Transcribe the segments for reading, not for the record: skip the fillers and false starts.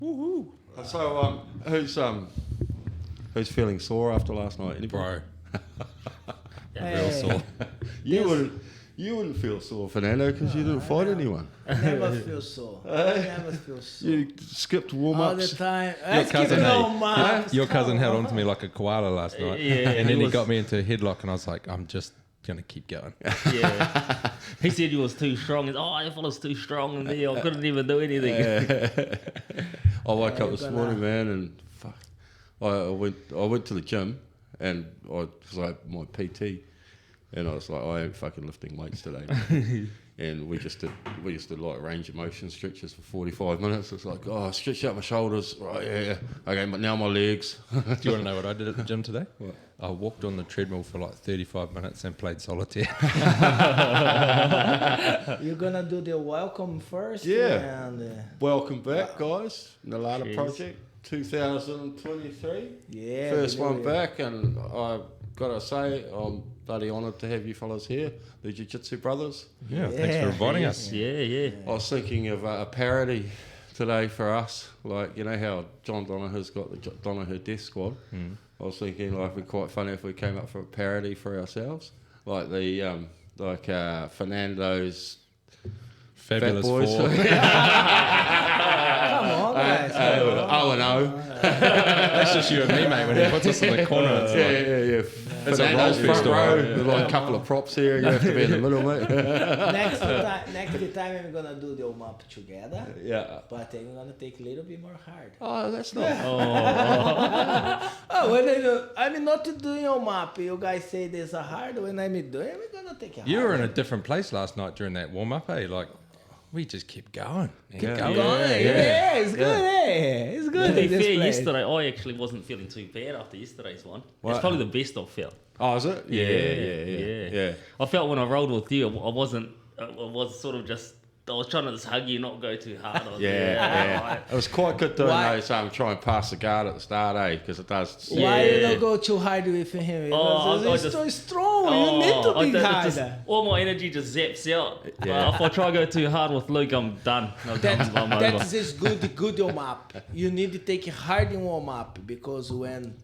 Woohoo! So, who's feeling sore after last night? Anybody? Bro. Real sore. You wouldn't feel sore, Fernando, because you didn't fight anyone. I never feel sore. I never feel sore. You skipped warm-ups. All the time. Your cousin held on to me like a koala last night. Yeah, and then he got me into a headlock and I was like, I'm just going to keep going. Yeah. He said you was too strong. I felt I was too strong in there. I couldn't even do anything. I woke up this morning, man, and fuck. I went to the gym, and because I had my PT, and I was like, I ain't fucking lifting weights today. And we just did like range of motion stretches for 45 minutes. It's like, stretch out my shoulders. Right, yeah. Okay, but now my legs. Do you want to know what I did at the gym today? What? I walked on the treadmill for like 35 minutes and played solitaire. You're going to do the welcome first? Yeah. And, Welcome back, guys. Na-Lata Cheers. project 2023. yeah. First we do one it. back, and I gotta say, I'm bloody honoured to have you fellas here, the Jiu Jitsu brothers. Yeah, thanks for inviting us. Yeah. I was thinking of a parody today for us, like, you know how John Donahue's got the Donahue Death Squad. I was thinking like it'd be quite funny if we came up for a parody for ourselves, like the Fernando's Fabulous Fat Boys. Four. Come on, guys. O&O. That's just you and me, mate, when he puts us in the corner. It's like, Yeah. It's a Fernando's role front festival, row. yeah. There's like a couple of props here. You have to be in the middle, mate. next time I'm going to do the warm-up together. Yeah. But I'm going to take a little bit more hard. Oh, that's not. When I'm not doing warm-up, you guys say there's a hard. When I'm doing, I'm going to take it hard. you were in a different place last night during that warm-up, eh? Like, we just kept going. Yeah. Going. Yeah, it's good, eh? It's good. To be in this fair, place. yesterday I actually wasn't feeling too bad after yesterday's one. What? It's probably the best I've felt. Oh, is it? Yeah. I felt when I rolled with you, I wasn't. I was sort of just. I was trying to just hug you, not go too hard. Yeah. It was quite good doing Why? those, try and pass the guard at the start, eh? Because it does. Why you don't go too hard with him? Because I he's just- so strong. You need to be harder. All my energy just zaps out. Yeah. If I try to go too hard with Luke, I'm done. I'm over. That is good warm up. You need to take it hard in warm up because when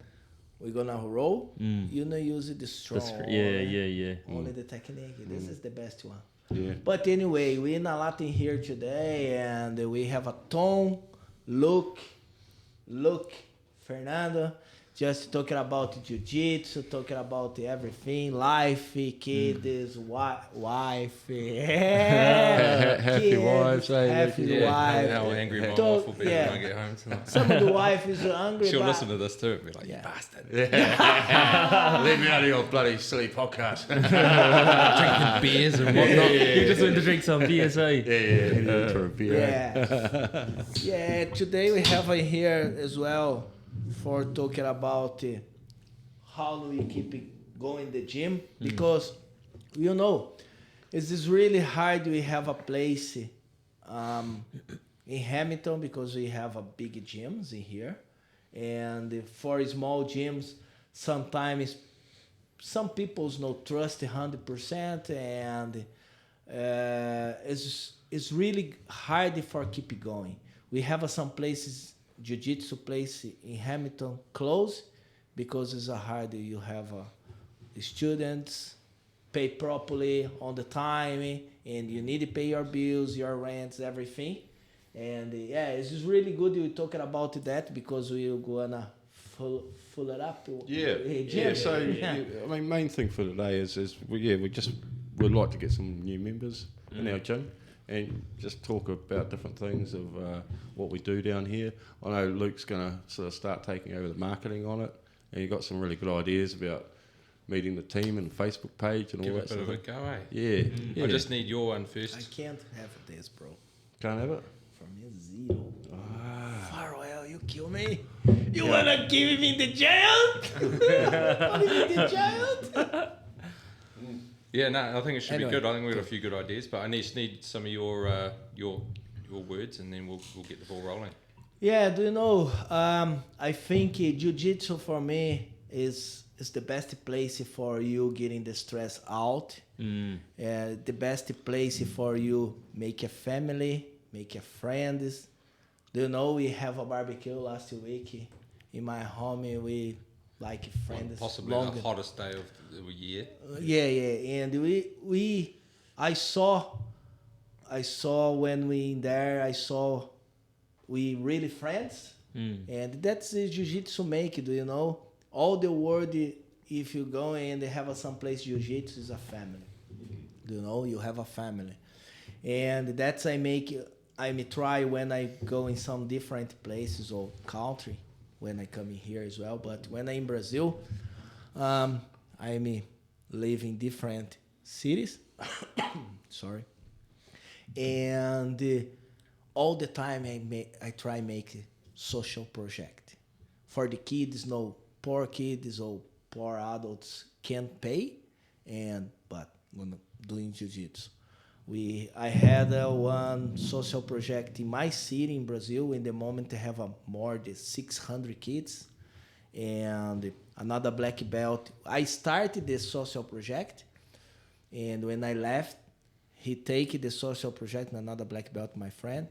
we're gonna roll, you don't use it strong. Yeah. Only the technique. This is the best one. Yeah. But anyway, we're in Na-Lata here today, and we have a Tom, Luke, Fernando, just talking about Jiu Jitsu, talking about everything, life, kids, wife, Happy kids, wives, eh? happy Yeah, wife. how angry my Talk- wife will be yeah. when I get home tonight. Some of the wife is angry. She'll but- listen to this too and be like, Yeah. you bastard. Leave me out of your bloody silly podcast. Drinking beers and whatnot. You just went to drink some beers, eh? Yeah. For a beer. Yeah. Yeah, today we have here as well for talking about how do we keep it going the gym, because you know it's really hard. We have a place in Hamilton because we have a big gyms in here, and for small gyms sometimes some people no trust 100%, and it's really hard for keep it going. We have some places, jiu-jitsu place in Hamilton close because it's hard. You have students pay properly on the time, and you need to pay your bills, your rents, everything. And it's just really good you talking about that because we're gonna full it up. Yeah. So, I mean, main thing for today is we'd like to get some new members in our gym and just talk about different things of what we do down here. I know Luke's going to sort of start taking over the marketing on it, and you got some really good ideas about meeting the team and Facebook page and Give all it that a bit sort of of a go, eh? Yeah. I just need your one I first. can't have this, bro. Can't have it. For me, it's zero. Farwell, you kill me. You wanna give me the giant? Put me in the giant? Yeah, no, I think it should Anyway, be good. I think we've got a few good ideas, but I just need some of your words, and then we'll get the ball rolling. Yeah, do you know? I think jiu-jitsu for me is the best place for you getting the stress out. The best place for you make a family, make a friends. Do you know we have a barbecue last week in my home? We like friends. Possibly the hottest day of the year. Yeah, and I saw when we in there. I saw we really friends, and that's the jiu-jitsu make. Do you know all the world? If you go and they have some place jiu-jitsu is a family. Do you know you have a family, and that's I try when I go in some different places or country when I come in here as well. But when I'm in Brazil, I live in different cities. Sorry, and all the time I try make a social project for the kids. No poor kids or poor adults can't pay, but when doing jiu-jitsu. I had one social project in my city in Brazil. In the moment, I have more than 600 kids and another black belt. I started the social project, and when I left, he take the social project, another black belt, my friend,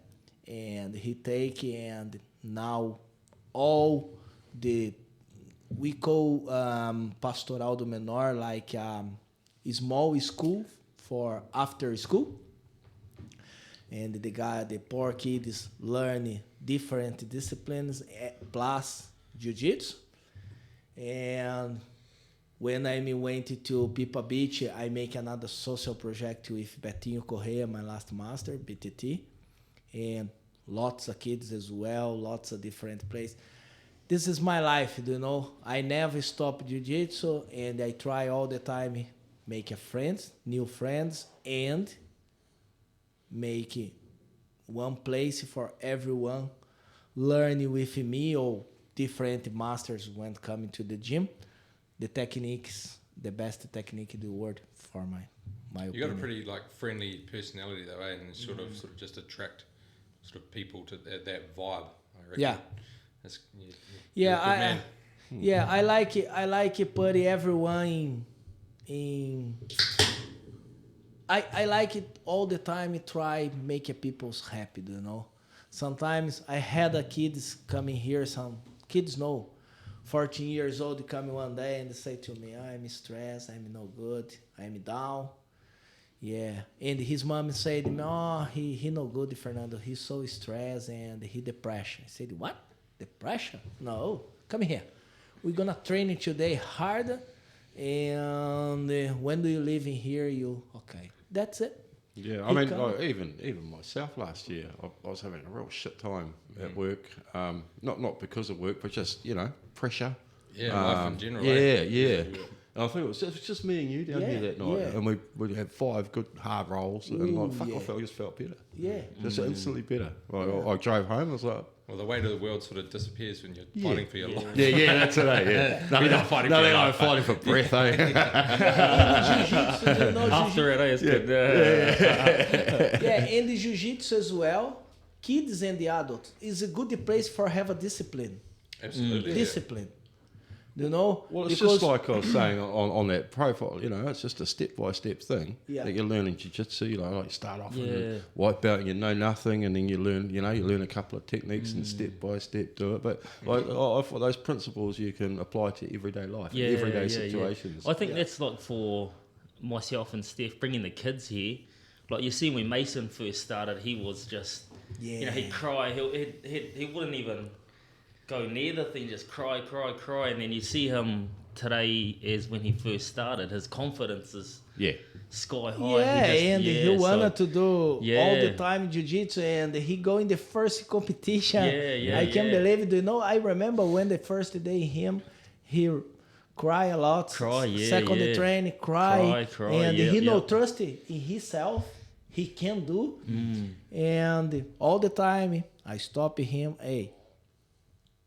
and and now all we call Pastoral do Menor, like a small school for after school, and the poor kids learn different disciplines plus jiu-jitsu. And when I went to Pipa Beach, I make another social project with Betinho Correa, my last master, BTT, and lots of kids as well, lots of different places. This is my life, you know. I never stop jiu-jitsu, and I try all the time make new friends, and make one place for everyone learning with me or different masters when coming to the gym. The techniques, the best technique in the world for my opinion. You got a pretty friendly personality though, and sort of just attract sort of people to that vibe. I reckon. Yeah. I like it. I like it. Put everyone in. I like it all the time. Try make people's happy. You know. Sometimes I had kids coming here. Some kids 14 years old coming one day and they say to me, "I'm stressed. I'm no good. I'm down." Yeah, and his mom said, "No, he no good, Fernando. He's so stressed and he depression." I said, "What? Depression? No, come here. We're gonna train it today hard, and when do you live in here? Okay? That's it." Yeah, I mean, even myself last year, I was having a real shit time at work. Not because of work, but just pressure. Yeah, life in general. Yeah. And I think it was just me and you down here that night, and we had 5 good hard rolls, and I just felt better. Yeah, just instantly better. I drove home. I was like, well, the weight of the world sort of disappears when you're fighting for your life. Yeah, that's it. Yeah, you're not fighting for your life. I'm fighting for breath. After it, it's good. Yeah, and the jiu-jitsu as well. Kids and the adults is a good place for have a discipline. Absolutely, discipline. You know, well, it's just like I was saying on that profile. It's just a step-by-step thing that you're learning jiu-jitsu. Like you start off with a white belt, and you know nothing, and then you learn a couple of techniques and step-by-step do it. But I thought those principles you can apply to everyday life, everyday situations. I think that's like for myself and Steph bringing the kids here. Like you see when Mason first started, he was just he'd cry. He wouldn't even go near the thing, just cry, and then you see him today as when he first started. His confidence is sky high. He wanted to do all the time jiu-jitsu, and he go in the first competition. I can't believe it. I remember when the first day he cry a lot. Second training, cry, and he no trust in himself. He can do, and all the time I stop him. Hey,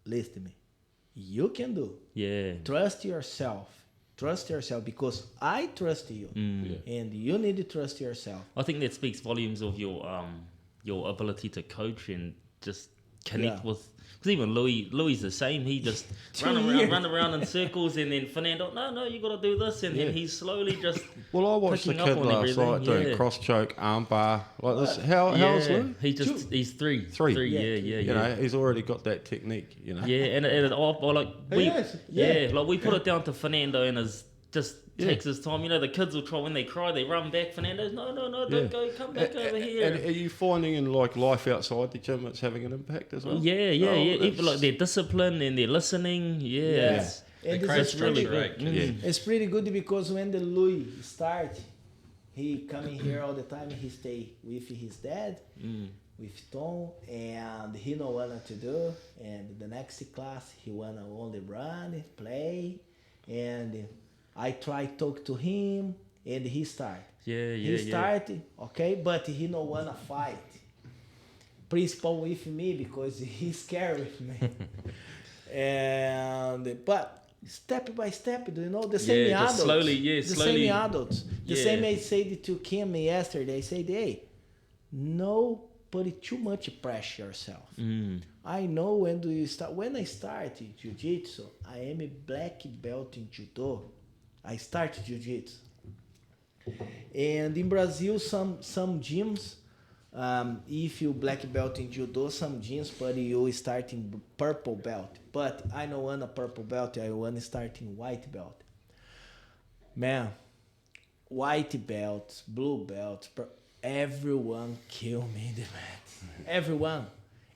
listen to me. You can do. Yeah. Trust yourself, because I trust you, and you need to trust yourself. I think that speaks volumes of your ability to coach and just connect Yeah. with. Because even Louis the same. He just run around in circles, and then Fernando, no, you got to do this, and then he's slowly just. Well, I watched the picking kid up on last everything, night doing yeah. cross choke, arm bar, like this. How's Lou? He's three. You know, he's already got that technique. You know. Yeah, and like like we put it down to Fernando, and his just takes his time. You know, the kids will try when they cry, they run back. Fernando's no, don't go, come back over here. And are you finding in like life outside the gym it's having an impact as well? Yeah. Even like their discipline and their listening. Yeah. And They this create is really structure, good. right? It's pretty good because when the Louis start, he coming here all the time. He stay with his dad, with Tom, and he know what to do. And the next class, he wanna only run, play, and I try talk to him, and he start. He start, okay, but he no wanna fight. Principal with me because he's scared with me. But step by step, do you know the same adults? Slowly. Same adults. The same I said to Kim yesterday. I said, hey, no put too much pressure yourself. I know when I started Jiu-Jitsu, I am a black belt in Judo. I started Jiu-Jitsu. And in Brazil, some gyms, if you black belt in Judo, some gyms, but you start in purple belt. But I don't want a purple belt, I want to start in white belt. Man, white belts, blue belts, everyone kill me in the mat. Everyone.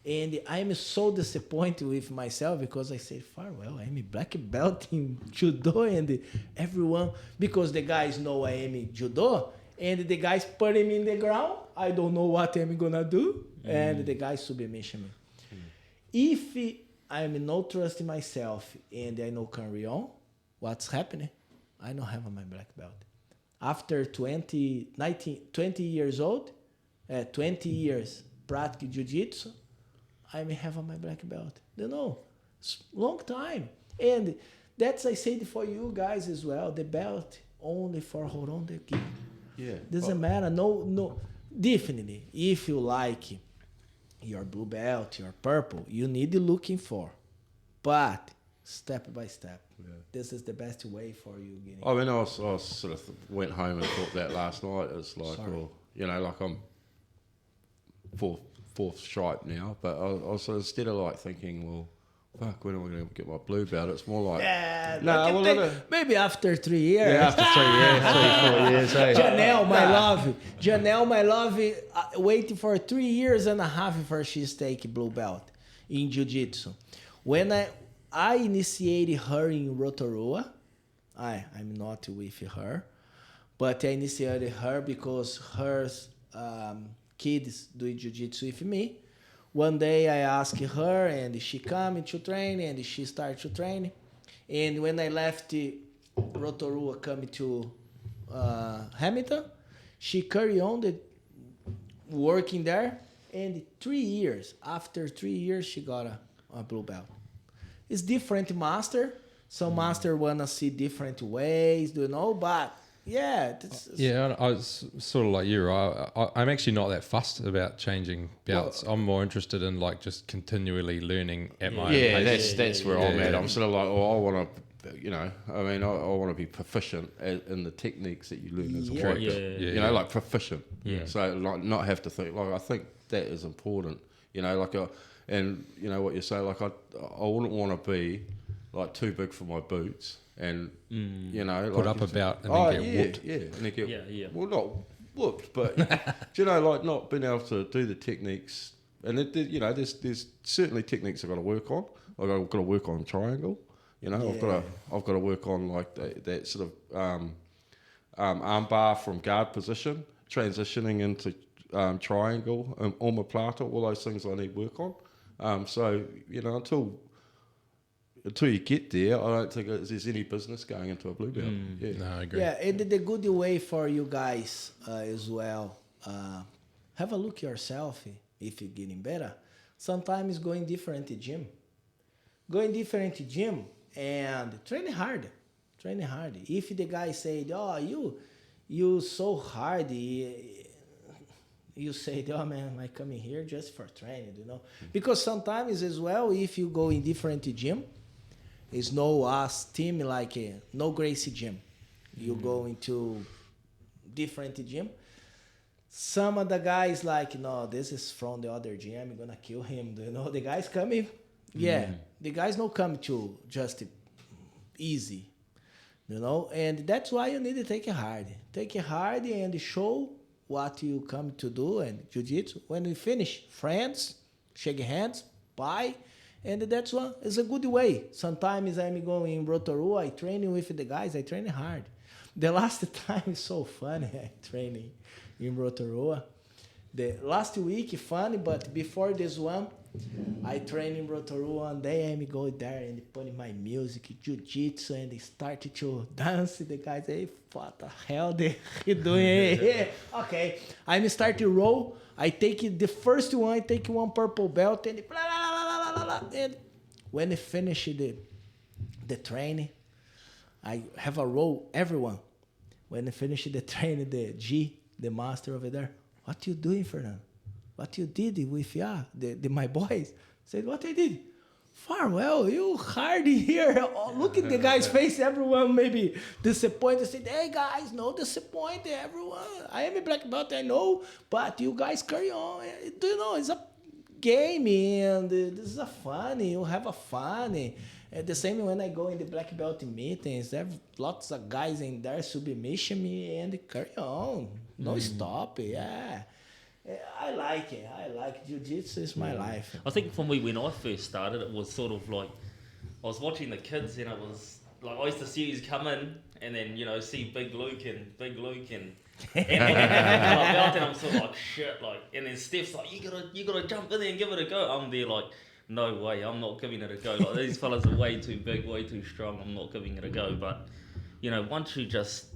And I'm so disappointed with myself because I said, farewell, I'm a black belt in Judo, and everyone, because the guys know I am in Judo, and the guys put him in the ground, I don't know what I'm gonna do, and the guys submission me. If I'm not trusting myself and I know carry on, what's happening? I don't have my black belt. After 20 years old, 20 years practice Jiu-Jitsu, I may have my black belt. You know, it's long time. And that's I said for you guys as well, the belt only for Horon the Gi. Yeah. Doesn't matter. No. Definitely, if you like your blue belt, your purple, you need looking for. But step by step. This is the best way for you getting. I mean, I sort of went home and thought that last night. It's like, well, you know, like I'm fourth stripe now, but I was sort of instead of like thinking, well, fuck, when am I going to get my blue belt? It's more like, maybe after 3 years. Yeah, after 3 years, 4 years. Janelle, my love, waiting for 3 years and a half for she take blue belt in Jiu-Jitsu. When I initiated her in Rotorua, I'm not with her, but I initiated her because her kids do Jiu-Jitsu with me. One day I asked her and she came to train and she started to train. And when I left Rotorua coming to Hamilton, she carried on working there. And 3 years, after 3 years, she got a blue belt. It's different master. Some master want to see different ways, you know, but yeah. I was sort of like you, right? I'm actually not that fussed about changing belts. I'm more interested in like just continually learning at my own pace. That's where I'm at. I'm sort of like, I want to, you know, I mean, I want to be proficient in the techniques that you learn as a fighter. You know, like proficient. Yeah. So like not have to think. Like I think that is important. You know, like and you know what you say. Like I wouldn't want to be like too big for my boots. And you know, put like up a belt and then get whooped. And they get well, not whooped, but do you know, like not being able to do the techniques. And you know, there's certainly techniques I've got to work on. I've got to work on triangle. You know, I've got to work on like that sort of arm bar from guard position, transitioning into triangle, omoplata, all those things I need work on. So you know, until you get there, I don't think there's any business going into a blue belt. No, I agree. Yeah, and the good way for you guys as well, have a look yourself if you're getting better. Sometimes going different gym. And train hard. If the guy said, oh, you so hard, you say, oh man, I come in here just for training, you know? Because sometimes as well, if you go in different gym, it's no us team like no Gracie gym. You go into different gym. Some of the guys like, no, this is from the other gym. I'm gonna kill him. You know, the guys coming, the guys don't come to just easy, you know. And that's why you need to take it hard. Take it hard and show what you come to do. And jiu-jitsu, when we finish, friends, shake hands, bye. And that's one is a good way. Sometimes I'm going in Rotorua, I training with the guys, I train hard. The last time is so funny, I training in Rotorua. The last week funny, but before this one, I train in Rotorua one day, I'm going there and putting my music, jiu-jitsu, and they started to dance. The guys say, what the hell they doing here? Okay, I'm start to roll. I take it, the first one, I take one purple belt, and blah, blah, blah, blah, blah, blah. And when I finish the training, I have a roll, everyone. When I finish the training, the master over there, what you doing, Fernando? What you did with my boys? Said, what I did? Farewell, you hard here. Oh, look at the guy's face. Everyone maybe disappointed. Said, hey guys, no disappointed. Everyone, I am a black belt, I know, but you guys carry on. Do you know, it's a game and this is a fun. You have a fun. The same when I go in the black belt meetings, there are lots of guys in there submission me and carry on. No stop. Yeah. I like it. I like jiu-jitsu. Is my life. I think for me, when I first started, it was sort of like I was watching the kids, and it was like I used to see you come in, and then see Big Luke and and and I'm sort of like shit, like, and then Steph's like, you gotta jump in there and give it a go. I'm there like, no way, I'm not giving it a go. Like these fellas are way too big, way too strong. I'm not giving it a go. But once you just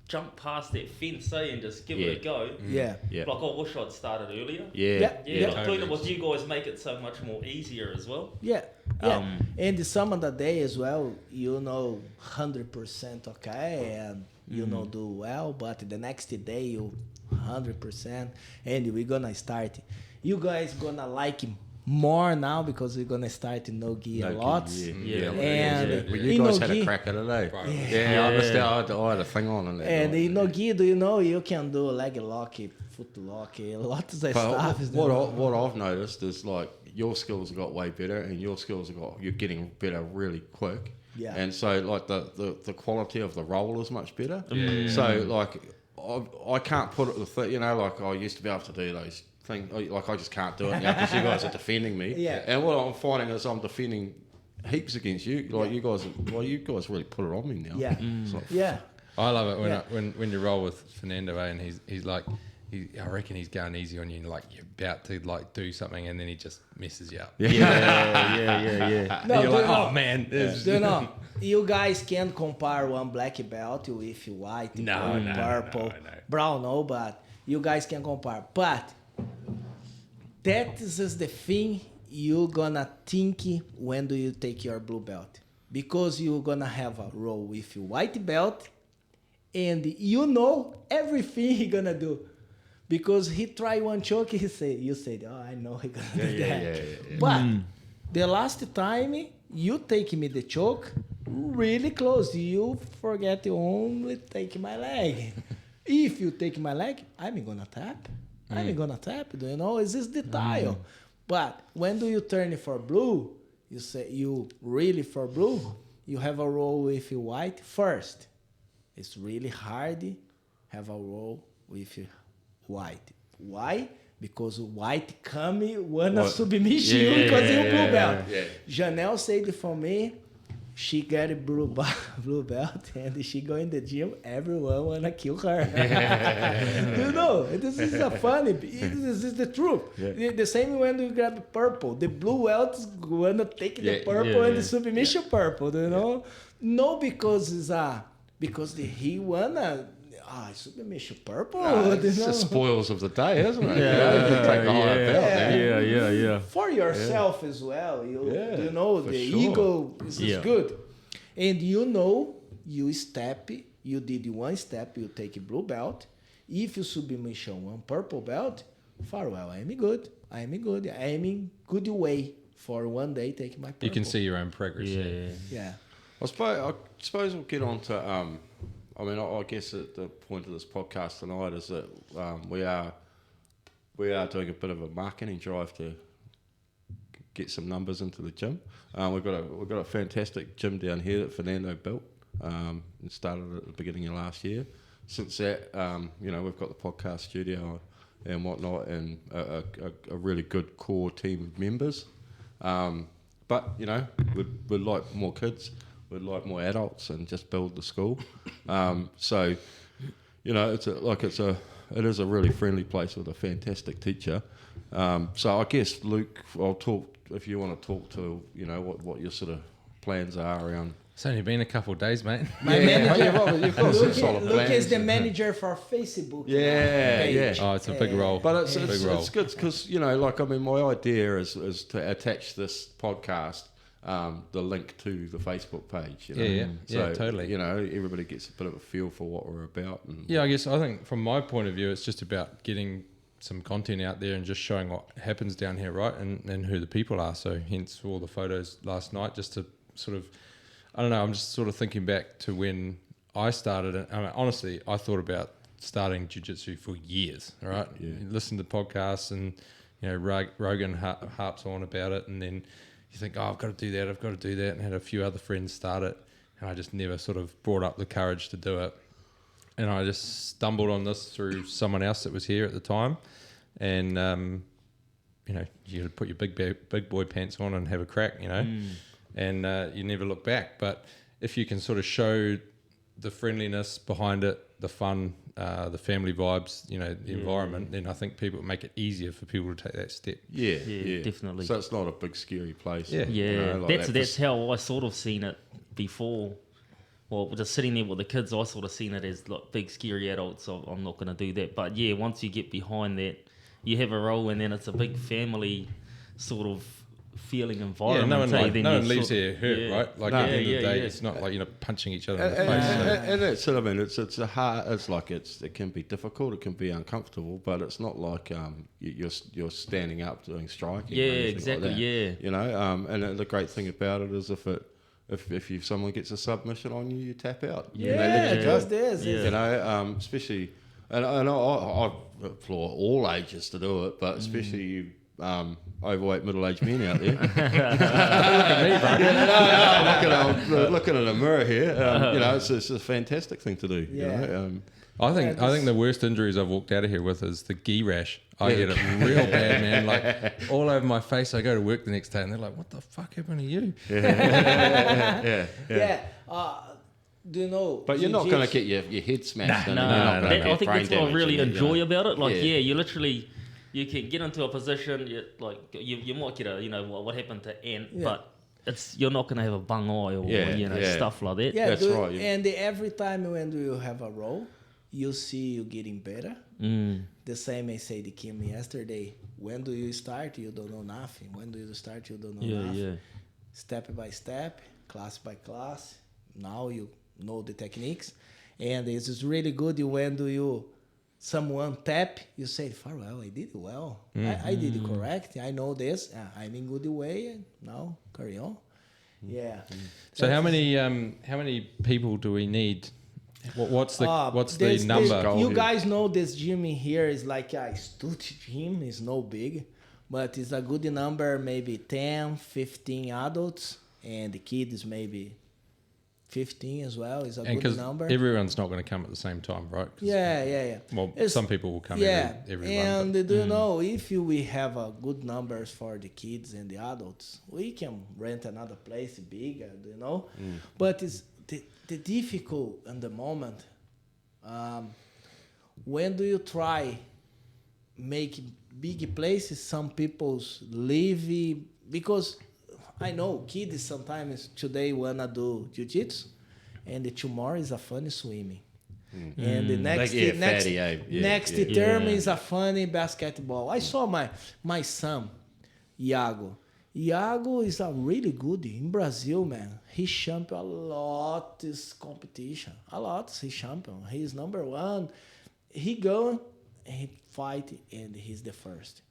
jump past that fence, and just give it a go. Yeah. Like I wish I'd started earlier. Yeah. Like doing it with you guys make it so much more easier as well. Yeah. And some of the day as well, 100% okay, and do well, but the next day you 100%, and we're gonna start. You guys gonna like him more now because we're gonna start no gi a lot. Well, you guys had a crack at it, eh? I understand. I had a thing on it. And in no gi, do you know you can do leg lock, foot lock, lots of stuff. What I've noticed is like your skills have got way better, and your skills you're getting better really quick. Yeah. And so like the quality of the roll is much better. So like I can't put it with like I used to be able to do those things. Like I just can't do it now because you guys are defending me. Yeah. And what I'm finding is I'm defending heaps against you. Like you guys really put it on me now. Yeah. Like, I love it when you roll with Fernando, and he's like, I reckon he's going easy on you, and like you're about to like do something, and then he just messes you up. Yeah. No, you're like, oh man, you guys can't compare one black belt with white, purple, brown. No, but you guys can compare. But that is the thing you're gonna think when do you take your blue belt, because you're gonna have a roll with your white belt, and everything he gonna do. Because he try one choke, you said, oh, I know he gonna do that. But the last time you take me the choke, really close. You forget to only take my leg. If you take my leg, I'm gonna tap. I'm gonna tap. Do you know? Is this the tile? But when do you turn for blue? You say you really for blue. You have a roll with white first. It's really hard. Have a roll with white. Why? Because white wanna submission you because you blue belt. Janelle said for me, she got a blue belt and she go in the gym, everyone wanna kill her. You know, this is funny. This is the truth. The same when you grab purple, the blue belts wanna take the purple and the submission purple. Do you know? No, because he wanna. Submission purple. It's the spoils of the day, isn't it? Take the higher belt. Yeah. For yourself as well. The ego is good. And you step, you did one step, you take a blue belt. If you submission one purple belt, far well, I am good. I am in good way for one day take my purple. You can see your own progress. Yeah. I suppose we'll get on to, I mean, I guess at the point of this podcast tonight is that we are doing a bit of a marketing drive to get some numbers into the gym. We've got a fantastic gym down here that Fernando built and started at the beginning of last year. Since that, we've got the podcast studio and whatnot, and a really good core team of members. But we'd like more kids, we'd like more adults, and just build the school. So it is a really friendly place with a fantastic teacher. So I guess, Luke, I'll talk, if you want to talk to, what your sort of plans are around. It's only been a couple of days, mate. My manager, you've got some solid Luke plans. is the manager for Facebook. Yeah. page. Oh, it's a big role. But it's good because, my idea is to attach this podcast, the link to the Facebook page. Yeah, totally. Everybody gets a bit of a feel for what we're about. And Yeah, I think from my point of view, it's just about getting some content out there and just showing what happens down here, right? And who the people are. So hence all the photos last night, just to sort of, I don't know, I'm just sort of thinking back to when I started. I mean, honestly, I thought about starting jiu-jitsu for years, right? Yeah. You listen to podcasts and, Rogan harps on about it, and then you think, I've got to do that, and had a few other friends start it, and I just never sort of brought up the courage to do it. And I just stumbled on this through someone else that was here at the time, and you put your big boy pants on and have a crack, and you never look back. But if you can sort of show the friendliness behind it, the fun, the family vibes, the environment, then I think people make it easier for people to take that step. Yeah, definitely. So it's not a big scary place. Yeah, that's how I sort of seen it before. Well, just sitting there with the kids, I sort of seen it as like big scary adults. So I'm not going to do that. But yeah, once you get behind that, you have a role, and then it's a big family sort of feeling environment. No one leaves here hurt, right? Like at the end of the day, it's not like punching each other in the face. And it's, I mean, it's a hard. It's like it can be difficult. It can be uncomfortable, but it's not like you're standing up doing striking. Yeah, or anything exactly. Like that, and the great thing about it is if someone gets a submission on you, you tap out. Yeah, and they let you go. just this. Yeah. Especially, and I applaud all ages to do it, but especially you. Overweight middle-aged men out there. Look at me, bro. Looking at a mirror here. It's a fantastic thing to do. Yeah. I think the worst injuries I've walked out of here with is the gi rash. I get it real bad, man. Like all over my face. I go to work the next day and they're like, "What the fuck happened to you?" Yeah. Do you know? But you're not going to get your head smashed. No. I think that's what I really enjoy about it. Like, you literally. You can get into a position, you might get what happened to Ant, but you're not going to have a bung eye or stuff like that. Yeah, that's right. Yeah. And every time when you have a roll, you see you getting better. The same I say to Kim yesterday. When do you start? You don't know nothing. When do you start? You don't know nothing. Yeah. Step by step, class by class. Now you know the techniques, and it's really good when do you. Someone tap, you say, "Farewell, I did it well. I did it correct. I know this. I'm in good way. And now carry on." Yeah. So how many people do we need? What's the number? You guys know this gym in here is like a studio gym. It's no big, but it's a good number. Maybe 10, 15 adults, and the kids maybe 15 as well is a good number. Everyone's not going to come at the same time, right? Yeah. Well, some people will come every and one. Do you know, if we have good numbers for the kids and the adults, we can rent another place bigger, But it's the difficult in the moment. When do you try make big places, some people leave because I know kids sometimes today wanna do jiu-jitsu, and tomorrow is a funny swimming, and the next term is a funny basketball. I saw my son, Iago. Iago is a really good in Brazil, man. He champion a lot this competition, a lot. He champion. He is number one. He go he fight, and he's the first.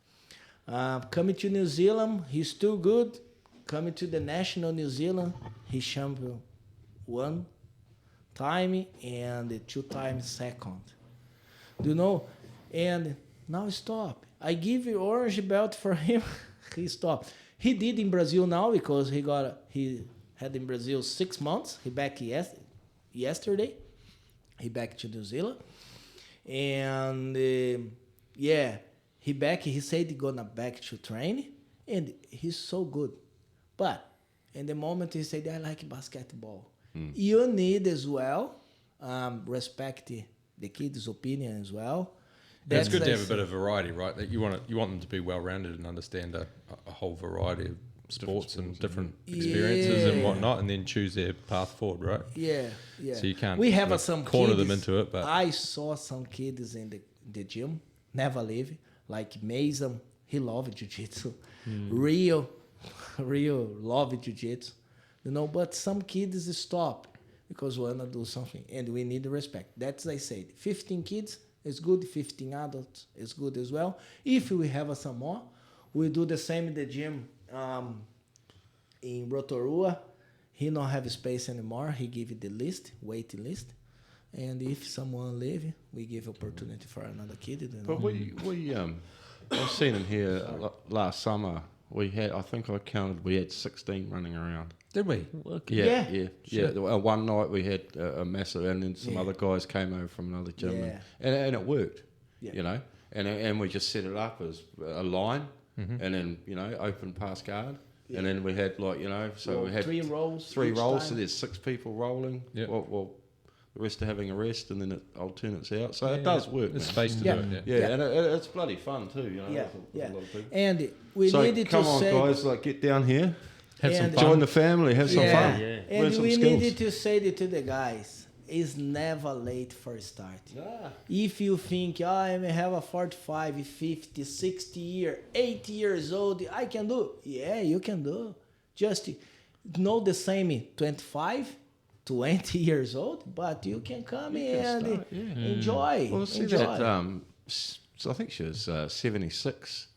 Coming to New Zealand, he's too good. Coming to the national New Zealand, he's champion 1 time and 2 times second. Do you know? And now stop. I give you orange belt for him. He stopped. He did in Brazil now because he had in Brazil 6 months. He back yesterday. He back to New Zealand. And he back. He said he gonna back to train, and he's so good. But in the moment he said I like basketball. You need as well respect the kids' opinion as well. It's good to have a bit of variety, right? That you want them to be well-rounded and understand a whole variety of sports and different experiences and whatnot, and then choose their path forward, right? Yeah. So you can't We have some corner kids, them into it, but I saw some kids in the gym, never leave, like Mason. He loved jiu-jitsu. Rio loved jiu-jitsu. You know, but some kids stop because wanna do something, and we need respect. That's I said. 15 kids is good. 15 adults is good as well. If we have some more, we do the same in the gym. In Rotorua, he don't have space anymore. He give the list, waiting list, and if someone leave, we give opportunity for another kid. You know? But we I've seen in here last summer. We had, I think I counted, we had 16 running around. did we? Yeah. One night we had a massive, and then some other guys came over from another gym, and it worked. Yeah. You know, and we just set it up as a line, and then open pass guard. Yeah. And then we had so we had 3 rolls. 3 rolls, time. so there's 6 people rolling. Yeah. Well, the rest are having a rest, and then it alternates out. So it does work. There's man. space to do it. Yeah, and it's bloody fun too. Yeah. There's a lot of people. And we So needed come to on, say, guys, get down here, Have some And- fun. join the family, have some fun. Yeah. Learn and some we skills. needed to say it to the guys. It's never late for start. If you think I may have a 45, 50, 60 80 years old, I can do. Yeah, you can do. Just know the same 25, 20 years old, but you can come and start, enjoy. Well, see enjoy. that. So I think she was 76.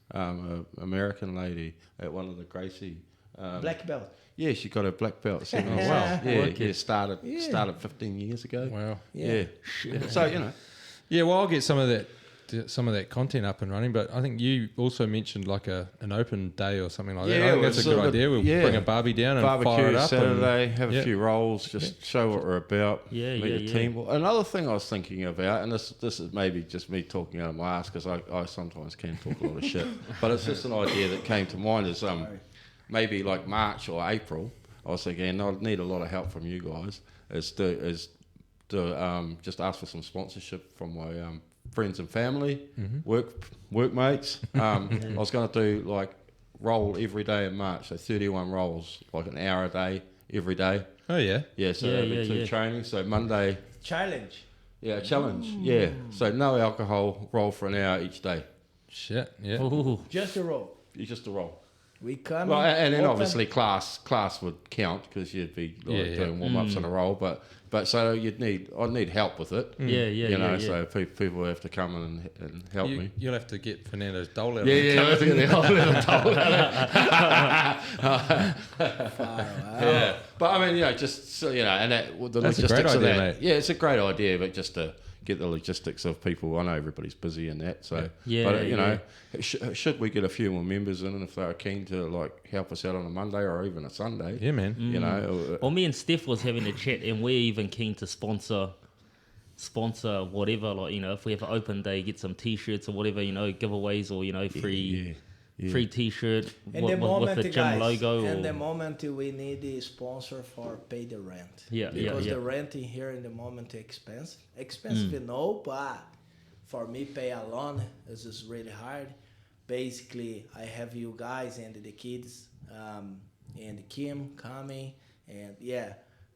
American lady at one of the Gracie. Black belt. Yeah, she got her black belt. So Wow. Yeah, started 15 years ago. Wow. Yeah. So Yeah, well, I'll get some of that content up and running, but I think you also mentioned like an open day or something like that. I think that's a good idea. We'll bring a Barbie down and barbecue fire it up. Saturday, have a few rolls, just show what we're about. Yeah, meet yeah, the team. Well, another thing I was thinking about, and this is maybe just me talking out of my ass because I sometimes can talk a lot of shit, but it's just an idea that came to mind is maybe like March or April. I was thinking I need a lot of help from you guys. Is to just ask for some sponsorship from my friends and family, workmates. I was going to do roll every day in March, so 31 rolls, like an hour a day, every day. Oh, yeah. Yeah, so every 2 trainings. So Monday, Challenge. challenge. Yeah, so no alcohol, roll for an hour each day. Shit, yeah. Ooh. Just a roll. It's just a roll. We come. Well, and then open. obviously class would count because you'd be doing warm ups in a roll, but so I'd need help with it. Yeah. So people have to come and help me. You'll have to get Fernando's dole out. Yeah, I have to get the whole little toll Yeah, but I mean, just so, and the That's a logistics great of idea, that. mate. Yeah, it's a great idea, but just to get the logistics of people. I know everybody's busy in that, so should we get a few more members in, and if they're keen to help us out on a Monday or even a Sunday, Yeah, man. Well, me and Steph was having a chat, and we're even keen to sponsor whatever. If we have an open day, get some T-shirts or whatever. Giveaways or free T-shirt And with the gym logo. And the moment we need a sponsor for pay the rent. Because the rent in here in the moment expensive. Expensive, no, but for me pay alone this is really hard. Basically, I have you guys and the kids, and Kim coming, and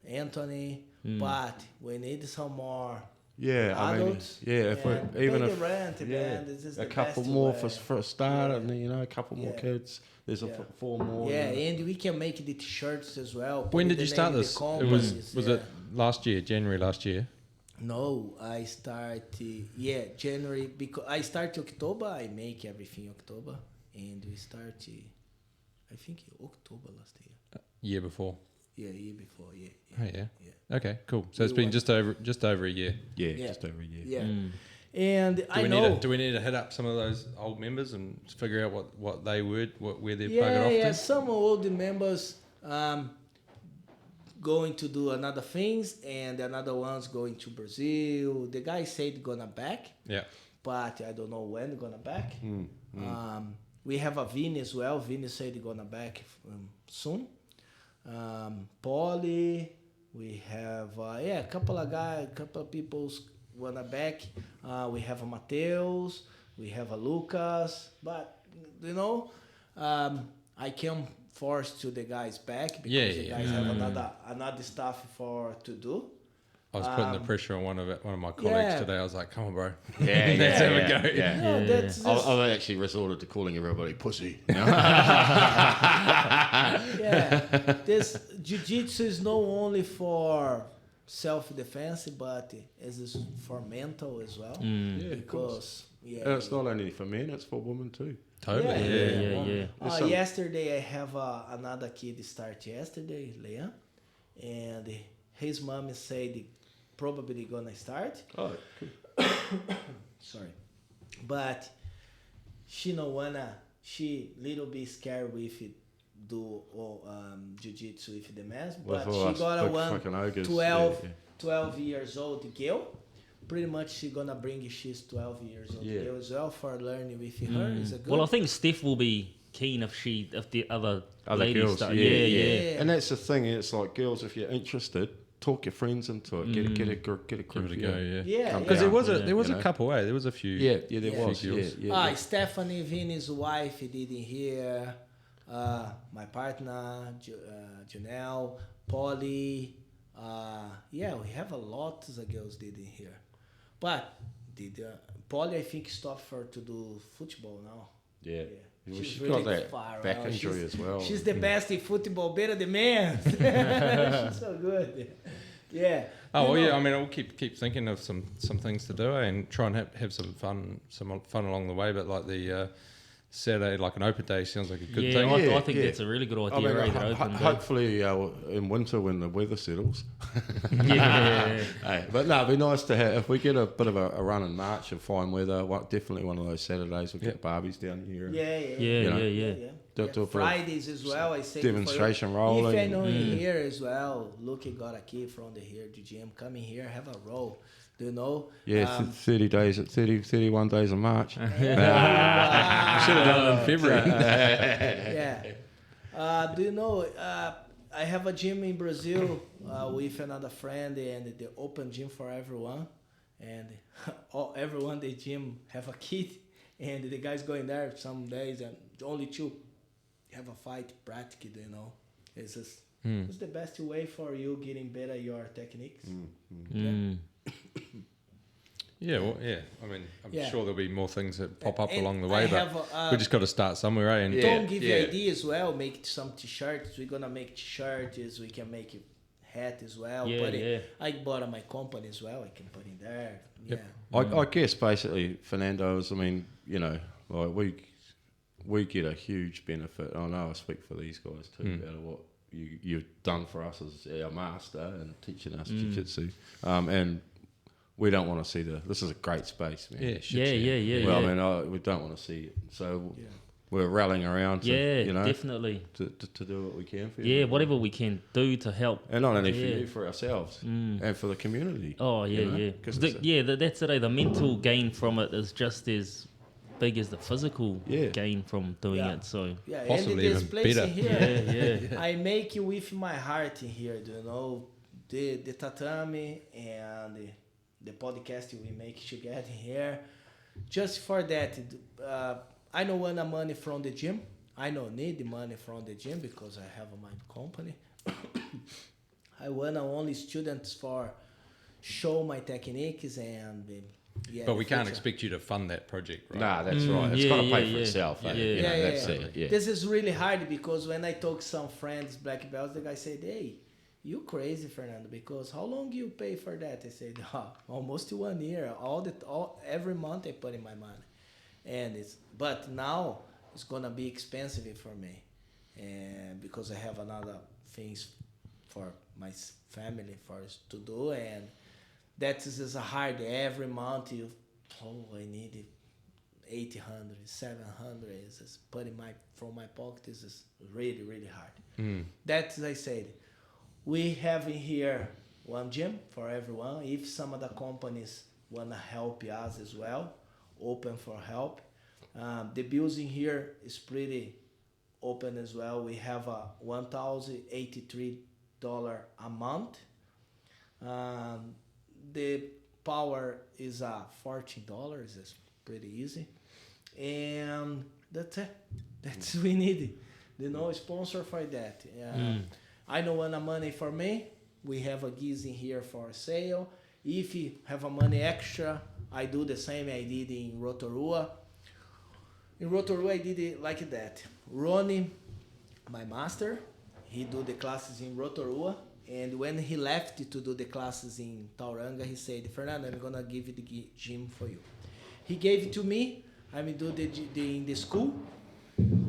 Anthony. But we need some more. if Adults, we even pay if the rent, man, this is a the couple best more way. for a start, and a couple more Yeah. kids. There's 4 more. And we can make the t-shirts as well. When put did the you start name of this? the Was companies, it last year, January last year? No, I start, January, because I start October, I make everything October, and we start, I think October last year. Year before. Yeah, year before, yeah. Oh yeah. Yeah. Okay, cool. So it's We been went- just over a year. Yeah, Yeah. just over a year. Yeah. Mm. And I know. Do we need to hit up some of those old members and figure out what they would, where they're Yeah, buggered off yeah, to? some old members going to do another things, and another one's going to Brazil. The guy said gonna back, Yeah. but I don't know when gonna back. We have a Vini as well. Vini said gonna back soon. Paulie, we have a couple of people's wanna back. We have a Mateus, we have a Lucas, but you know, I can force to the guys back because the guys have another stuff to do. I was putting the pressure on one of my colleagues Yeah. today. I was like, "Come on, bro, Yeah, let's have a go." Yeah. No, that's just, I've actually resorted to calling everybody pussy. yeah. This jiu-jitsu is not only for self-defense, but it's for mental as well. Yeah, of Because course. And it's not only for men; it's for women too. Totally. Yeah. There's some- Yesterday I have another kid start yesterday, Leah, and his mom said probably gonna start. Oh, cool. Sorry, but she no wanna. She little bit scared with it, do jiu-jitsu with the men, but With all she us got a big one fucking ogres, 12 years old girl. Pretty much she gonna bring she's 12 years old girl as well for learning with her. Is a good. Well, I think Steph will be keen if the other ladies girls, start. yeah. Yeah. And that's the thing. It's like girls, if you're interested, talk your friends into it. Get a Give group. it a go. Yeah. Yeah, Come Because down. there was you a know. couple. There was a few. There Yeah. was. Girls. Yeah. Stephanie Vini's wife didn't hear. My partner, Janelle, Polly. We have a lot of girls didn't hear. But Polly, I think, stopped for to do football now. Yeah. Well, She's she's really got that far back out. injury as well. She's the best in football, better than men. She's so good. Yeah. Oh You well, know, yeah. I mean, I'll keep thinking of some things to do and try and have some fun along the way. But like the Saturday, like an open day, sounds like a good thing. I think that's a really good I idea. mean, either open day. hopefully in winter when the weather settles. Yeah. Hey, but no, it'd be nice to have, if we get a bit of a run in March of fine weather, definitely one of those Saturdays we'll get Barbies down here. Yeah. Yeah, know, yeah. Do a bit of Fridays as well, I say. demonstration If rolling. I know in here as well, look, you got a kid from the here to gym, come in here, have a roll. Do you know? Yeah, 31 days in March. Should have done it in February. Yeah. Do you know? I have a gym in Brazil with another friend, and the open gym for everyone, and everyone the gym have a kid, and the guys going there some days, and only two have a fight practice. You know, it's just it's the best way for you getting better your techniques. Yeah, well, yeah. I mean, I'm Yeah. sure there'll be more things that pop up And along the I way, but have, we just got to start somewhere, eh? And Don't give you yeah. idea as well. Make some t-shirts. We're gonna make t-shirts. We can make hat as well. Yeah, Put yeah. it, I bought my company as well. I can put in there. Yeah. I guess basically, Fernando, is, I mean, you know, like we get a huge benefit. I know I speak for these guys too, out of what you've done for us as our master and teaching us jiu-jitsu. And we don't want to see this is a great space, man. Yeah. Well, I mean, we don't want to see it. So we're rallying around to, you know, definitely. to do what we can for you. Yeah, whatever we can do to help. And not only for you, for ourselves and for the community. Oh, yeah, you know? yeah. 'Cause That's it. The mental gain from it is just as big as the physical gain from doing Yeah. it. So, Yeah. Possibly and this even place better. in here, yeah. I make it with my heart in here. Do you know the tatami and the podcast we make together here? Just for that, I don't want money from the gym. I don't need the money from the gym because I have my company. I want only students for show my techniques and but we the can't future. expect you to fund that project, right? Nah, that's right. It's got to pay for yeah. itself. Yeah. You know, Yeah, that's yeah. it. Yeah. This is really hard because when I talk to some friends, black belts, the guy said, "Hey, "You crazy, Fernando? Because how long you pay for that?" I said, "Almost 1 year. Every month I put in my money, and but now it's gonna be expensive for me, and because I have another things for my family for us to do, and that is a hard every month. I need 800, 700 is putting from my pocket. This is really, really hard. That's, I said, we have in here one gym for everyone. If some of the companies want to help us as well, open for help. The bills in here is pretty open as well. We have a $1,083 a month. The power is $14. It's pretty easy. And that's it. That's we need. Sponsor for that. I don't want the money for me. We have a geese in here for sale. If you have a money extra, I do the same I did in Rotorua. In Rotorua, I did it like that. Ronnie, my master, he do the classes in Rotorua. And when he left to do the classes in Tauranga, he said, "Fernando, I'm going to give you the gym for you." He gave it to me. I do in the school.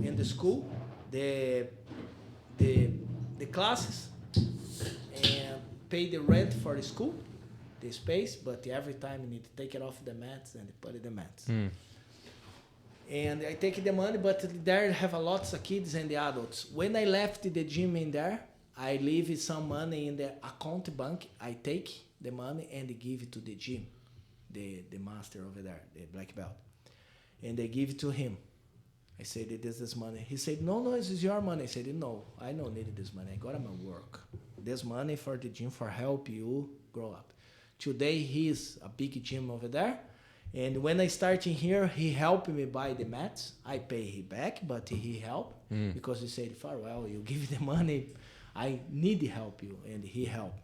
In the school, the classes, and pay the rent for the school, the space, but every time you need to take it off the mats and put it the mats. And I take the money, but there have lots of kids and the adults. When I left the gym in there, I leave some money in the account bank. I take the money and give it to the gym, the master over there, the black belt. And they give it to him. I said, "This is money." He said, no, this is your money. I said, "No, I don't need this money. I got my work. This money for the gym for help you grow up." Today, he's a big gym over there. And when I start in here, he helped me buy the mats. I pay him back, but he helped because he said, "Farewell, you give the money. I need help you." And he helped.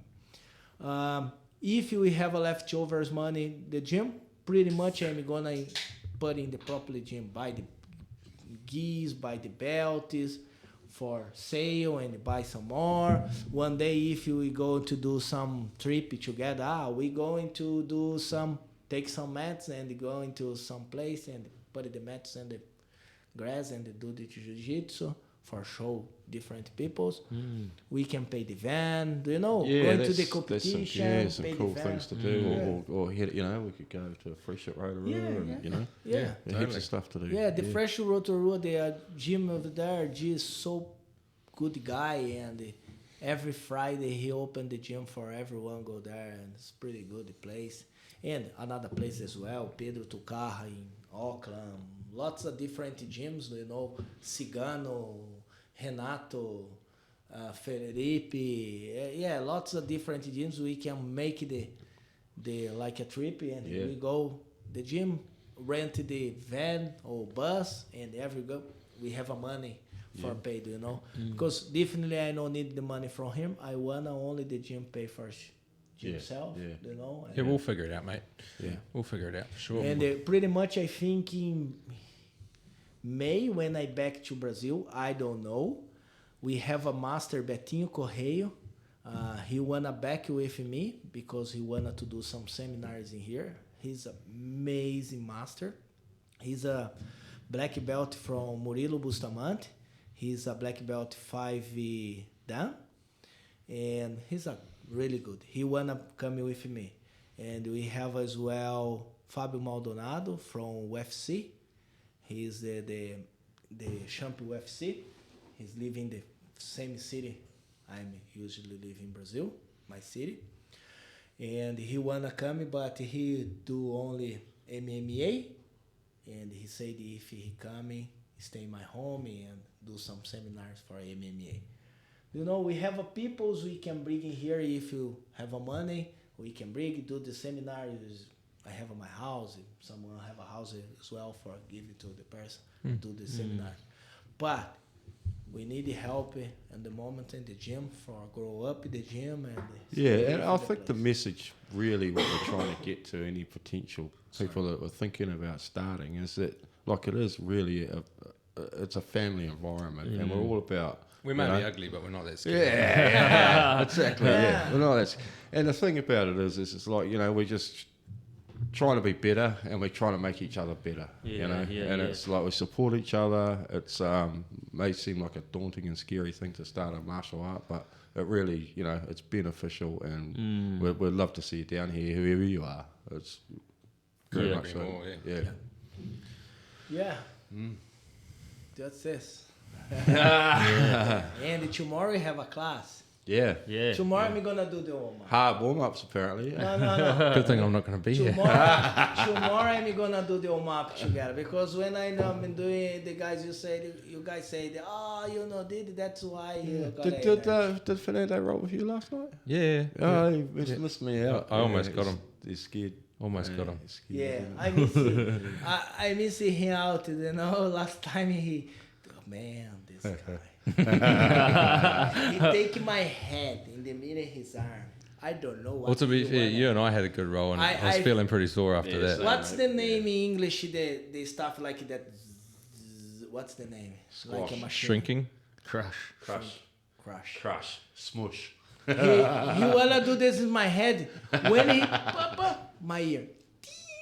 If we have a leftovers money, the gym, pretty much I'm going to put in the properly gym, buy the geese, buy the belts for sale and buy some more. One day, if we go to do some trip together, we going to do take some mats and go into some place and put the mats in the grass and do the Jiu Jitsu for show different peoples. We can pay the van, going to the competition. Some cool things to do, or we could go to a fresh at Rotorua, heaps of stuff to do. The fresh Rotorua, the gym over there, G is so good guy, and every Friday he opened the gym for everyone go there, and it's pretty good place. And another place as well, Pedro Tucarra in Auckland, lots of different gyms, Cigano, Renato, Felipe, lots of different gyms. We can make the like a trip, and we go the gym, rent the van or bus, and we have a money for paid, because definitely I don't need the money from him. I wanna only the gym pay for himself, we'll figure it out, mate. We'll figure it out for sure. And pretty much I think in May, when I back to Brazil, I don't know. We have a master, Betinho Correio. He wanna back with me because he wanted to do some seminars in here. He's an amazing master. He's a black belt from Murilo Bustamante. He's a black belt 5 Dan, and he's a really good. He wanna come with me. And we have as well Fabio Maldonado from UFC. He's the champion UFC. He's living in the same city I'm usually live in Brazil, my city. And he wanna come, but he do only MMA. And he said if he coming, stay in my home and do some seminars for MMA. We have a peoples we can bring in here. If you have a money, we can bring, do the seminars. I have my house. Someone have a house as well for give it to the person, do the seminar. But we need help at the moment in the gym for grow up in the gym. And I think the message really what we're trying to get to any potential people that were thinking about starting is that, like, it is really it's a family environment, and we're all about. We may be ugly, but we're not that scary. Yeah, exactly. Yeah, we're not that. And the thing about it is it's like we're just trying to be better, and we're trying to make each other better. It's like we support each other. It's may seem like a daunting and scary thing to start a martial art, but it really, it's beneficial, and we'd love to see you down here, whoever you are. It's very much so. More, Yeah. That's this. And tomorrow we have a class. Yeah. Tomorrow I'm gonna do the warm-up. Hard warm-ups, apparently. Yeah. No. Good thing I'm not going to be here. Tomorrow I'm gonna do the warm-up together, because when I'm doing, the guys you guys say, that's why you got Did Fernando roll with you last night? Yeah. Oh, he missed me out. I almost got him. He's scared. Almost got him. Yeah, I miss him. I miss him out. Last time this guy. He take my head in the middle of his arm. I don't know what. Well, to be fair, you and I had a good roll, and I was feeling pretty sore after that. What's the name in English? The stuff like that. What's the name? Squash. Like a machine. Shrinking. Crush. Crush. Smush. He wanna do this in my head when he my ear.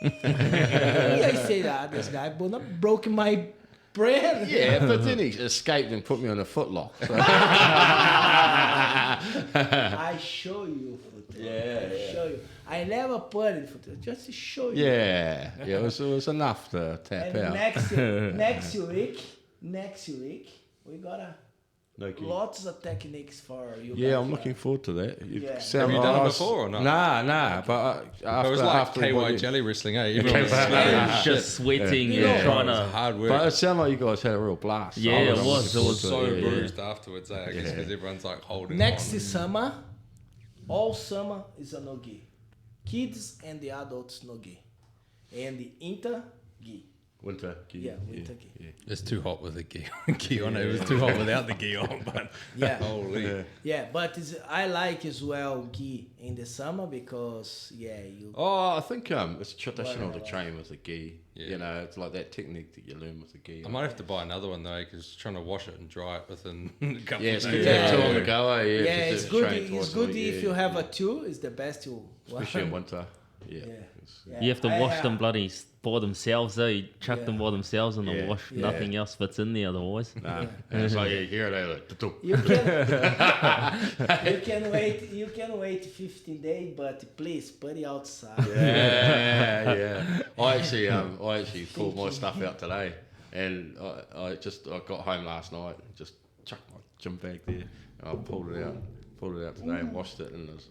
I say this guy broke my brain. Yeah, but then he escaped and put me on a footlock. So. I show you footage. I show you. I never put it footage, just to show you. Yeah, it was enough to tap And out. next week we got lots of techniques for you. Yeah, I'm looking forward to that. Have you done it before or not? Nah. But it was like KY jelly wrestling, eh? Everyone was Just sweating Yeah. and trying to. hard work. But it sounded like you guys had a real blast. Yeah, it was. It was so so bruised afterwards, I guess, because everyone's like holding Next on. summer, all summer is a no-gi. Kids and the adults no-gi. And the inter-gi. Winter. Winter gi. Yeah. It's too hot with the gi on. It was too hot without the gi on, but Yeah. Holy. Yeah, but I like as well gi in the summer because, Oh, I think it's traditional to Right. train with a gi. Yeah. It's like that technique that you learn with a gi. I might have to buy another one though, because trying to wash it and dry it within a couple Yeah, of it's days. good to have two on the go. it's good. It's good if you have a two. It's the best you. Especially in winter. Yeah. You have to I wash have- them bloody by themselves, though. You chuck them by themselves in the Yeah. wash. Yeah. Nothing else fits in there otherwise. Nah. And it's like, here they like, You can wait 15 days, but please put it outside. yeah. I actually pulled my stuff out today, and I got home last night, and just chucked my gym bag there, and I pulled it out today and washed it, and it was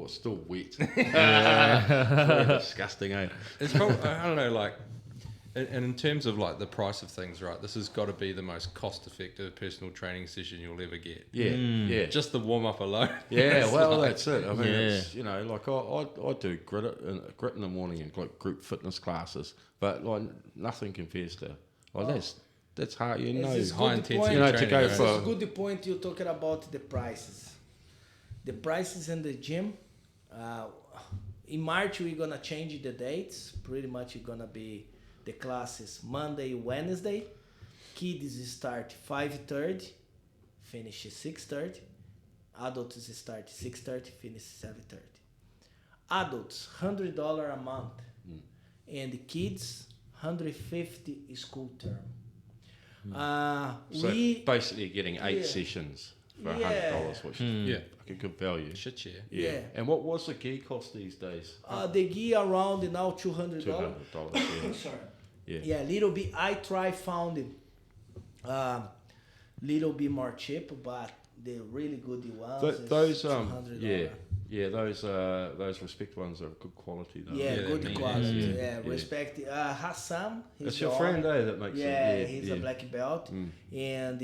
it's still wet. Very disgusting, eh? It's probably, I don't know, like, and in terms of like the price of things, right? This has got to be the most cost-effective personal training session you'll ever get. Yeah. Just the warm-up alone. Yeah, It's well, like- that's it. I mean, Yeah. it's, like I do grit in the morning and like group fitness classes, but like nothing compares to that's hard. It's high good intensity point. to go training, for. It's a good point you're talking about the prices. The prices in the gym. In March we're gonna change the dates. Pretty much it's gonna be the classes Monday, Wednesday. Kids start 5:30, finish 6:30. Adults start 6:30, finish 7:30. Adults $100 a month, and the kids $150 school term. So basically getting 8 Yeah. sessions for Yeah. $100, which is Yeah. fucking good value. Shit, yeah. Yeah. And what's the gi cost these days? The gi around now $200. $200. Yeah. Sorry. Yeah. Yeah, little bit. I found it little bit more cheap, but the really good ones. Those $200. those respect ones are good quality though. Yeah, Yeah, good they're quality. mean. Yeah, respect. Hassan, he's It's your the friend, owner. that makes Yeah, it. he's a black belt, and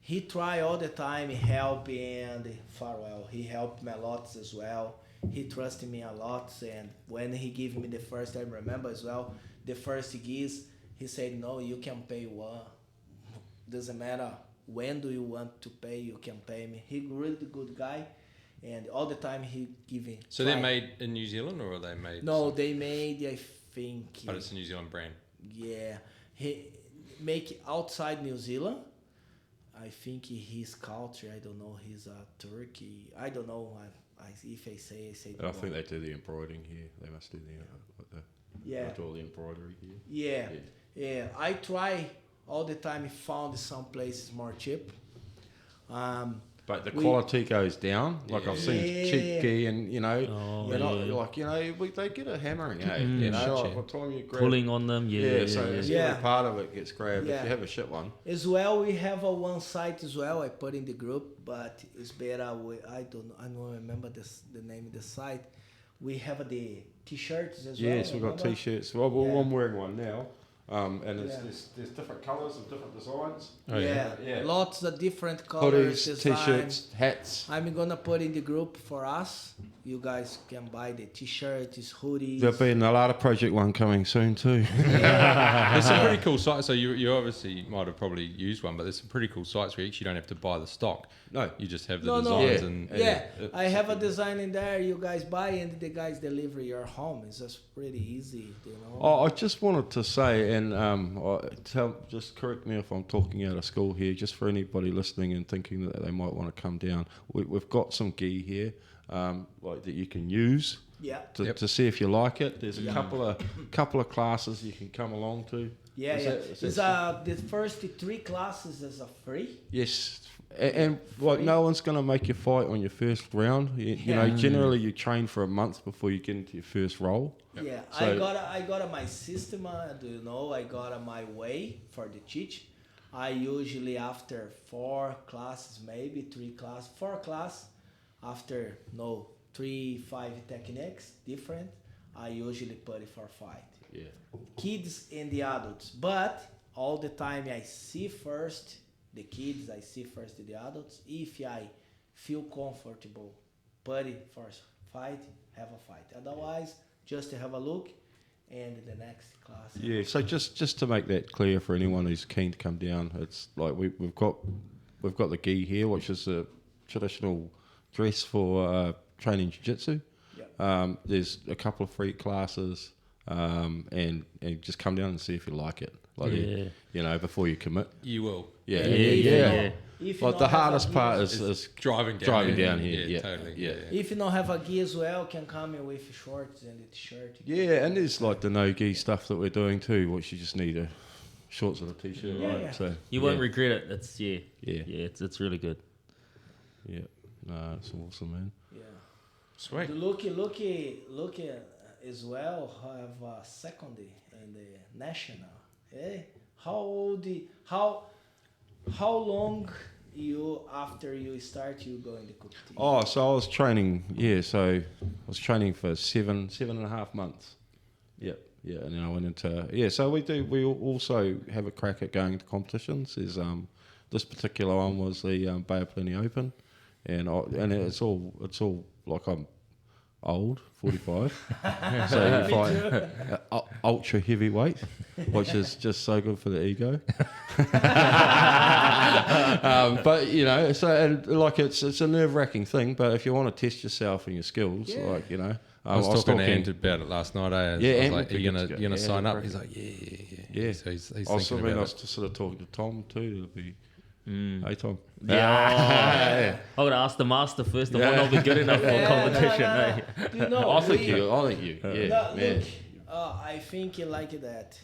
he try all the time help and farewell. He helped me a lot as well. He trusted me a lot, and when he gave me the first time, remember as well, the first gis, he said, "No, you can pay one. Doesn't matter when do you want to pay. You can pay me." He really good guy, and all the time he giving. So they're made in New Zealand, or are they made? No, they made. I think. But it's a New Zealand brand. Yeah, make it outside New Zealand. I think his culture, I don't know, he's a Turkey. I don't know. If I say I think they do the embroidering here. They must do do all the embroidery here. Yeah. I try all the time. Found some places more cheap. But the quality goes down. Like I've seen cheap gi, and they get a hammering. You know, like by the time you grab, pulling on them. So every part of it gets grabbed. Yeah. If you have a shit one. As well, we have a one site as well. I put in the group, but it's better. I don't remember the name of the site. We have the t-shirts as well. Yes, we've got t-shirts. Well, I'm wearing one now. And there's different colours and different designs. Lots of different colors, hoodies, design. t-shirts, hats. I'm gonna put in the group for us. You guys can buy the t-shirts, hoodies. There'll be a Na-Lata project one coming soon too. There's some pretty cool sites. So you obviously might have probably used one, but there's some pretty cool sites where you actually don't have to buy the stock. No, you just have the designs I have a design in there. You guys buy and the guys deliver your home. It's just pretty easy, you know. Oh, I just wanted to say, and just correct me if I'm talking out of school here. Just for anybody listening and thinking that they might want to come down, we've got some gi here, like that you can use. To see if you like it. There's a couple of classes you can come along to. The first 3 classes is free. Yes. And no one's going to make you fight on your first round. You know, generally you train for a month before you get into your first roll. Yeah, so I got my system. I got my way for the teach. I usually after 4 classes, maybe 3 classes, 4 classes, after 3-5 techniques different, I usually put it for fight. Yeah. Kids and the adults, but all the time I see first the kids, I see first the adults. If I feel comfortable, put it for fight, have a fight. Otherwise, just to have a look, and the next class. Yeah. So just to make that clear for anyone who's keen to come down, it's like we've got the gi here, which is a traditional dress for training jiu-jitsu. There's a couple of free classes, and just come down and see if you like it. Like you know, before you commit. You will. Yeah. Like the hardest part is driving down here. Yeah, totally. Yeah. If you don't have a gi as well, can come in with shorts and the t-shirt. Yeah, and there's like the no gi stuff that we're doing too, which you just need a shorts and a t-shirt, right? Yeah. So you won't regret it. It's really good. Yeah, no, it's awesome, man. Yeah, sweet. Look as well. Have a secondary and the national. Hey, how long you after you start you go in the competition? Oh, so I was training. Yeah, so I was training for 7.5 months. Yeah, and then I went into So we also have a crack at going to competitions. Is this particular one was the Bay of Plenty Open, and it's all like I'm old, 45. So you fight ultra heavyweight, which is just so good for the ego. But you know, so and like it's a nerve-wracking thing. But if you want to test yourself and your skills, like you know, I was talking to Ant about it last night. I was like, "Are you gonna sign up?" He's like, "Yeah." So he's thinking about it. I was just sort of talking to Tom too. It'll be. Hey Tom. I'm gonna ask the master first. I might not be good enough for competition. No. You know, I think you. Look, I think like that.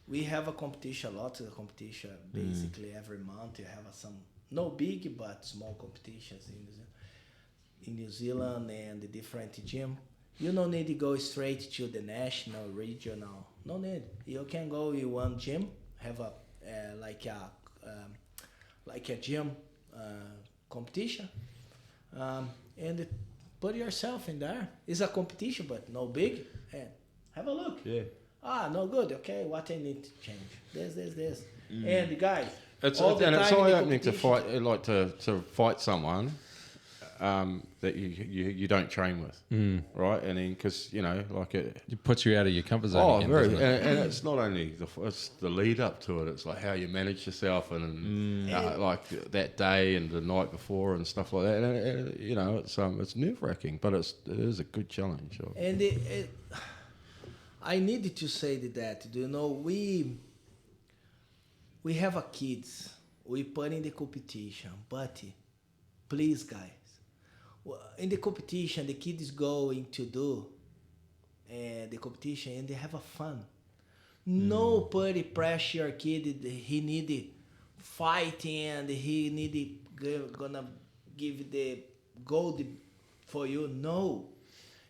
We have a competition, lots of competition. Basically, every month you have some no big but small competitions in New Zealand and the different gym. You don't need to go straight to the national, regional. No need. You can go in one gym, have a like a gym competition, and put yourself in there. It's a competition, but no big. And have a look. Yeah. No good. Okay, what I need to change? This. And guys, it's eye-opening to fight, like to fight someone that you don't train with, right? And then because you know, like it puts you out of your comfort zone. Very, and it's not only it's the lead up to it. It's like how you manage yourself and like that day and the night before and stuff like that. And you know, it's nerve wracking, but it is a good challenge. And I needed to say that. Do you know we have a kids. We put in the competition, but please, guys, in the competition, the kid is going to do the competition and they have a fun. No put pressure your kid. He need fight and he need gonna give the gold for you. No,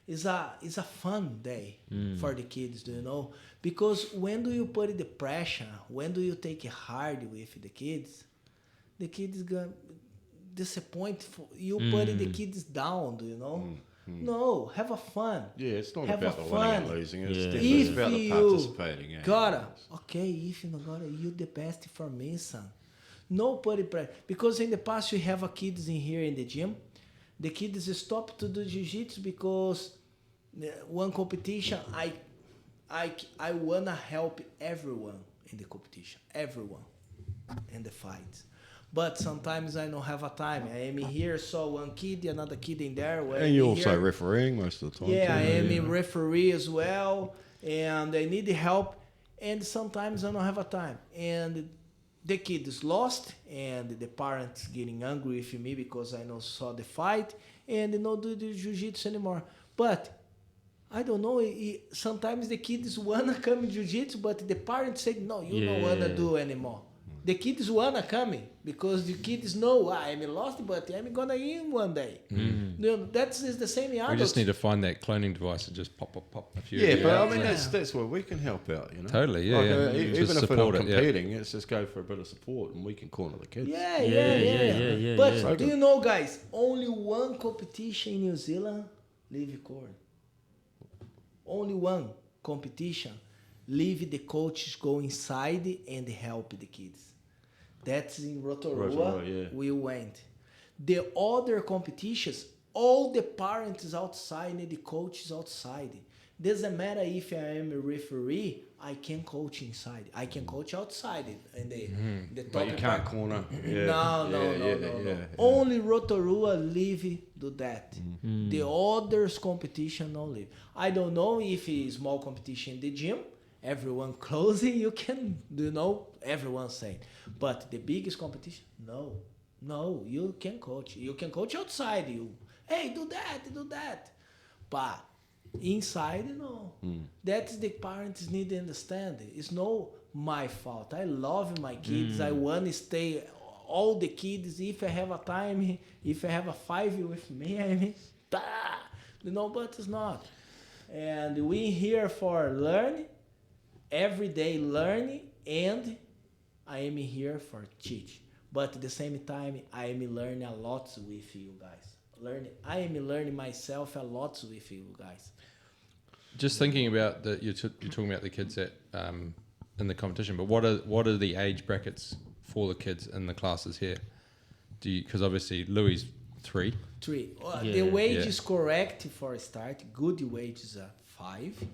it's a fun day for the kids. Do you know? Because when do you put the pressure? When do you take it hard with the kids gonna disappoint. You putting the kids down. Do you know? No, have a fun. Yeah, it's not have about the winning and losing. It's definitely If about the you participating. okay, if you not gotta, you the best for me, son. No put pressure. Because in the past you have a kids in here in the gym. The kids stop to do jiu-jitsu because one competition, I wanna help everyone in the competition. Everyone in the fights. But sometimes I don't have a time. I am here, saw one kid, another kid in there. And you're also refereeing most of the time. Yeah, I am a referee as well. And I need help. And sometimes I don't have a time. And the kid is lost. And the parents getting angry with me because I not saw the fight. And they don't do the jiu-jitsu anymore. But I don't know. Sometimes the kids wanna come in jiu-jitsu, but the parents say, no, you don't wanna do anymore. The kids wanna come because the kids know I'm lost, but I'm gonna win one day. You know, that's the same in adults. We just need to find that cloning device and just pop a few. Yeah, but I mean that's where we can help out. You know, totally. Yeah, like, yeah. Even if we're not competing, it's just go for a bit of support, and we can corner the kids. Yeah. But do you know, guys? Only one competition in New Zealand leave court. Only one competition. Leave the coaches go inside and help the kids. That's in Rotorua. We went. The other competitions, all the parents outside and the coaches outside. Doesn't matter if I am a referee, I can coach inside. I can coach outside. And the top but you can't corner. No. Only Rotorua leave do that. The others competition don't leave. I don't know if it's small competition in the gym. Everyone closing, you can, everyone saying. But the biggest competition, no, you can coach. You can coach outside. Hey, do that. But inside, no. That's the parents need to understand. It's not my fault. I love my kids. I want to stay all the kids. If I have a time, if I have a 5 with me, but it's not. And we here for learning. Every day learning, and I am here for teach. But at the same time, I am learning a lot with you guys. I am learning myself a lot with you guys. Just thinking about you're talking about the kids that in the competition, but what are the age brackets for the kids in the classes here? Because obviously Louis 3. The wage is correct for a start. Good wages are 5,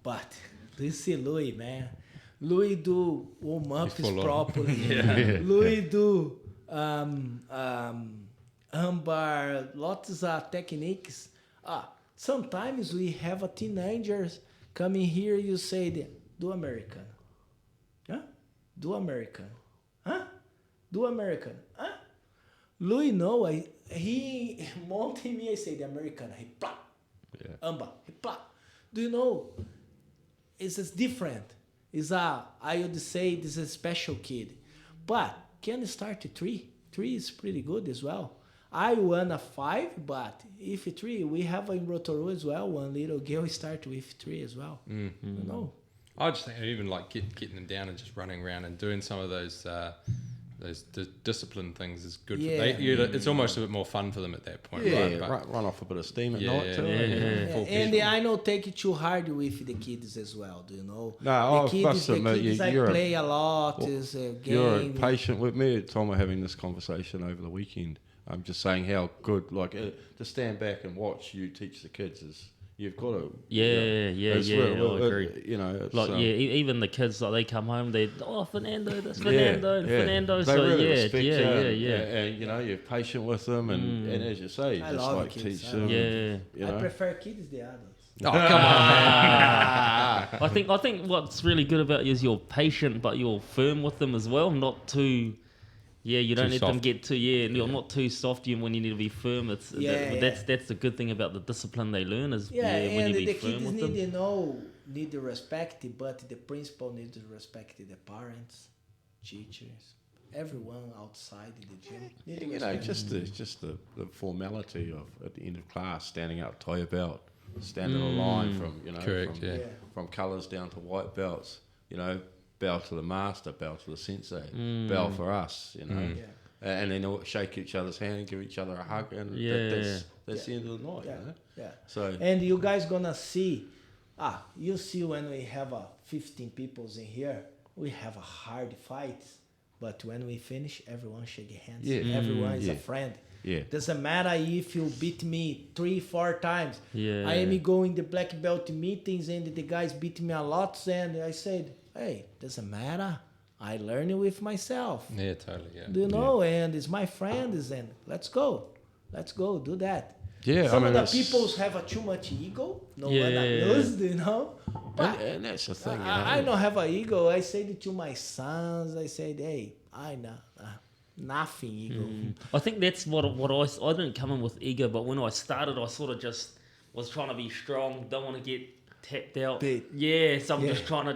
but. Do you see Louis, man? Louis do warm-ups properly. Louis do armbar, lots of techniques. Sometimes we have a teenagers coming here, you say, do American. Huh? Do American. Huh? Do American. Huh? Louis, no, he mounted me, I say, the American. He plop. Armbar. He plop. Do you know? It's different. I would say this is a special kid. But can start at 3. 3 is pretty good as well. I won a 5, but if 3, we have in Rotorua as well. One little girl start with 3 as well. I just think even like getting them down and just running around and doing some of those discipline things is good. It's almost a bit more fun for them at that point. Run off a bit of steam at night too. And I don't take it too hard with the kids as well. Do you know? No, the kids I play a lot. Is a game. You're patient with me. Tom, we're having this conversation over the weekend. I'm just saying how good, to stand back and watch you teach the kids is. You've got to. I agree. Even the kids, they come home, Fernando, that's Fernando, Fernando. They really respect you. And you're patient with them, and as you say, you just teach them. I prefer kids the adults. Oh, come on, man. I think what's really good about you is you're patient, but you're firm with them as well. Not too, you don't Too let them soft. get too, you're not too soft when you need to be firm. That's the good thing about the discipline they learn is when and you be the firm kids with them. need the respect, but the principal needs to respect the parents, teachers, everyone outside the gym. Need to You know, respect. just the formality of at the end of class standing up, tie your belt, stand in a line from Correct, from, yeah. from colours down to white belts. You know, bow to the master, bow to the sensei, bow for us. You know, Yeah. and then all shake each other's hand, give each other a hug, and that's the end of the night. Yeah, You know? yeah. So And you guys gonna see, you see when we have 15 peoples in here, we have a hard fight, but when we finish, everyone shake hands. Yeah. Everyone is a Yeah. friend. yeah, Doesn't matter if you beat me 3-4 times. Yeah. I am going the black belt meetings and the guys beat me a lot, and I said, hey, doesn't matter. I learn with myself. Yeah, totally, yeah. Do you know? And it's my friends, and let's go do that. yeah. Some I mean, of the it's- people have too much ego. No one Yeah. knows, you know. But and that's the thing. I don't have an ego. I said it to my sons. I said, hey, I know nothing ego. I think that's what I didn't come in with ego, but when I started, I sort of just was trying to be strong. Don't want to get tapped out. Bit. Yeah, so I'm Yeah. just trying to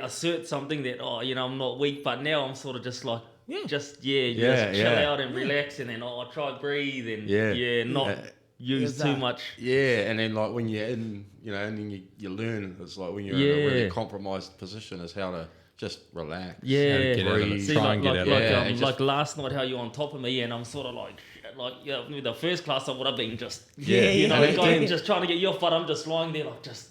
assert something that I'm not weak. But now I'm sort of just like just Yeah, chill yeah. out and relax, and then I try to breathe and Yeah. not Yeah. use Is too that- much. Yeah, and then like when you're in, and then you learn. It's like when you're in a really Yeah. compromised position, is how to just relax. Yeah, How to get out of it. See, Try like, and get like, out of like, it. Yeah, um, it just- like last night, how you're on top of me, and I'm sort of like with the first class, I would have been just Yeah, you know, yeah. going, just trying to get you off, but I'm just lying there like just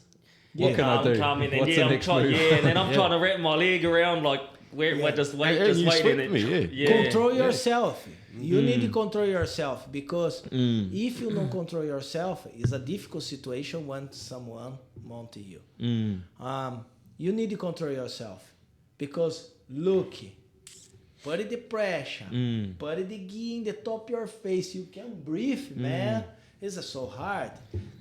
What can I do? calm, and then, What's the I'm next trying, move? and then I'm trying to wrap my leg around like we're just And just you waiting. swept me, yeah. Control yourself. You need to control yourself, because if you don't control yourself, it's a difficult situation when someone mount you. You need to control yourself, because look, put the pressure, put the gi in the top of your face. You can't breathe, man. It's so hard.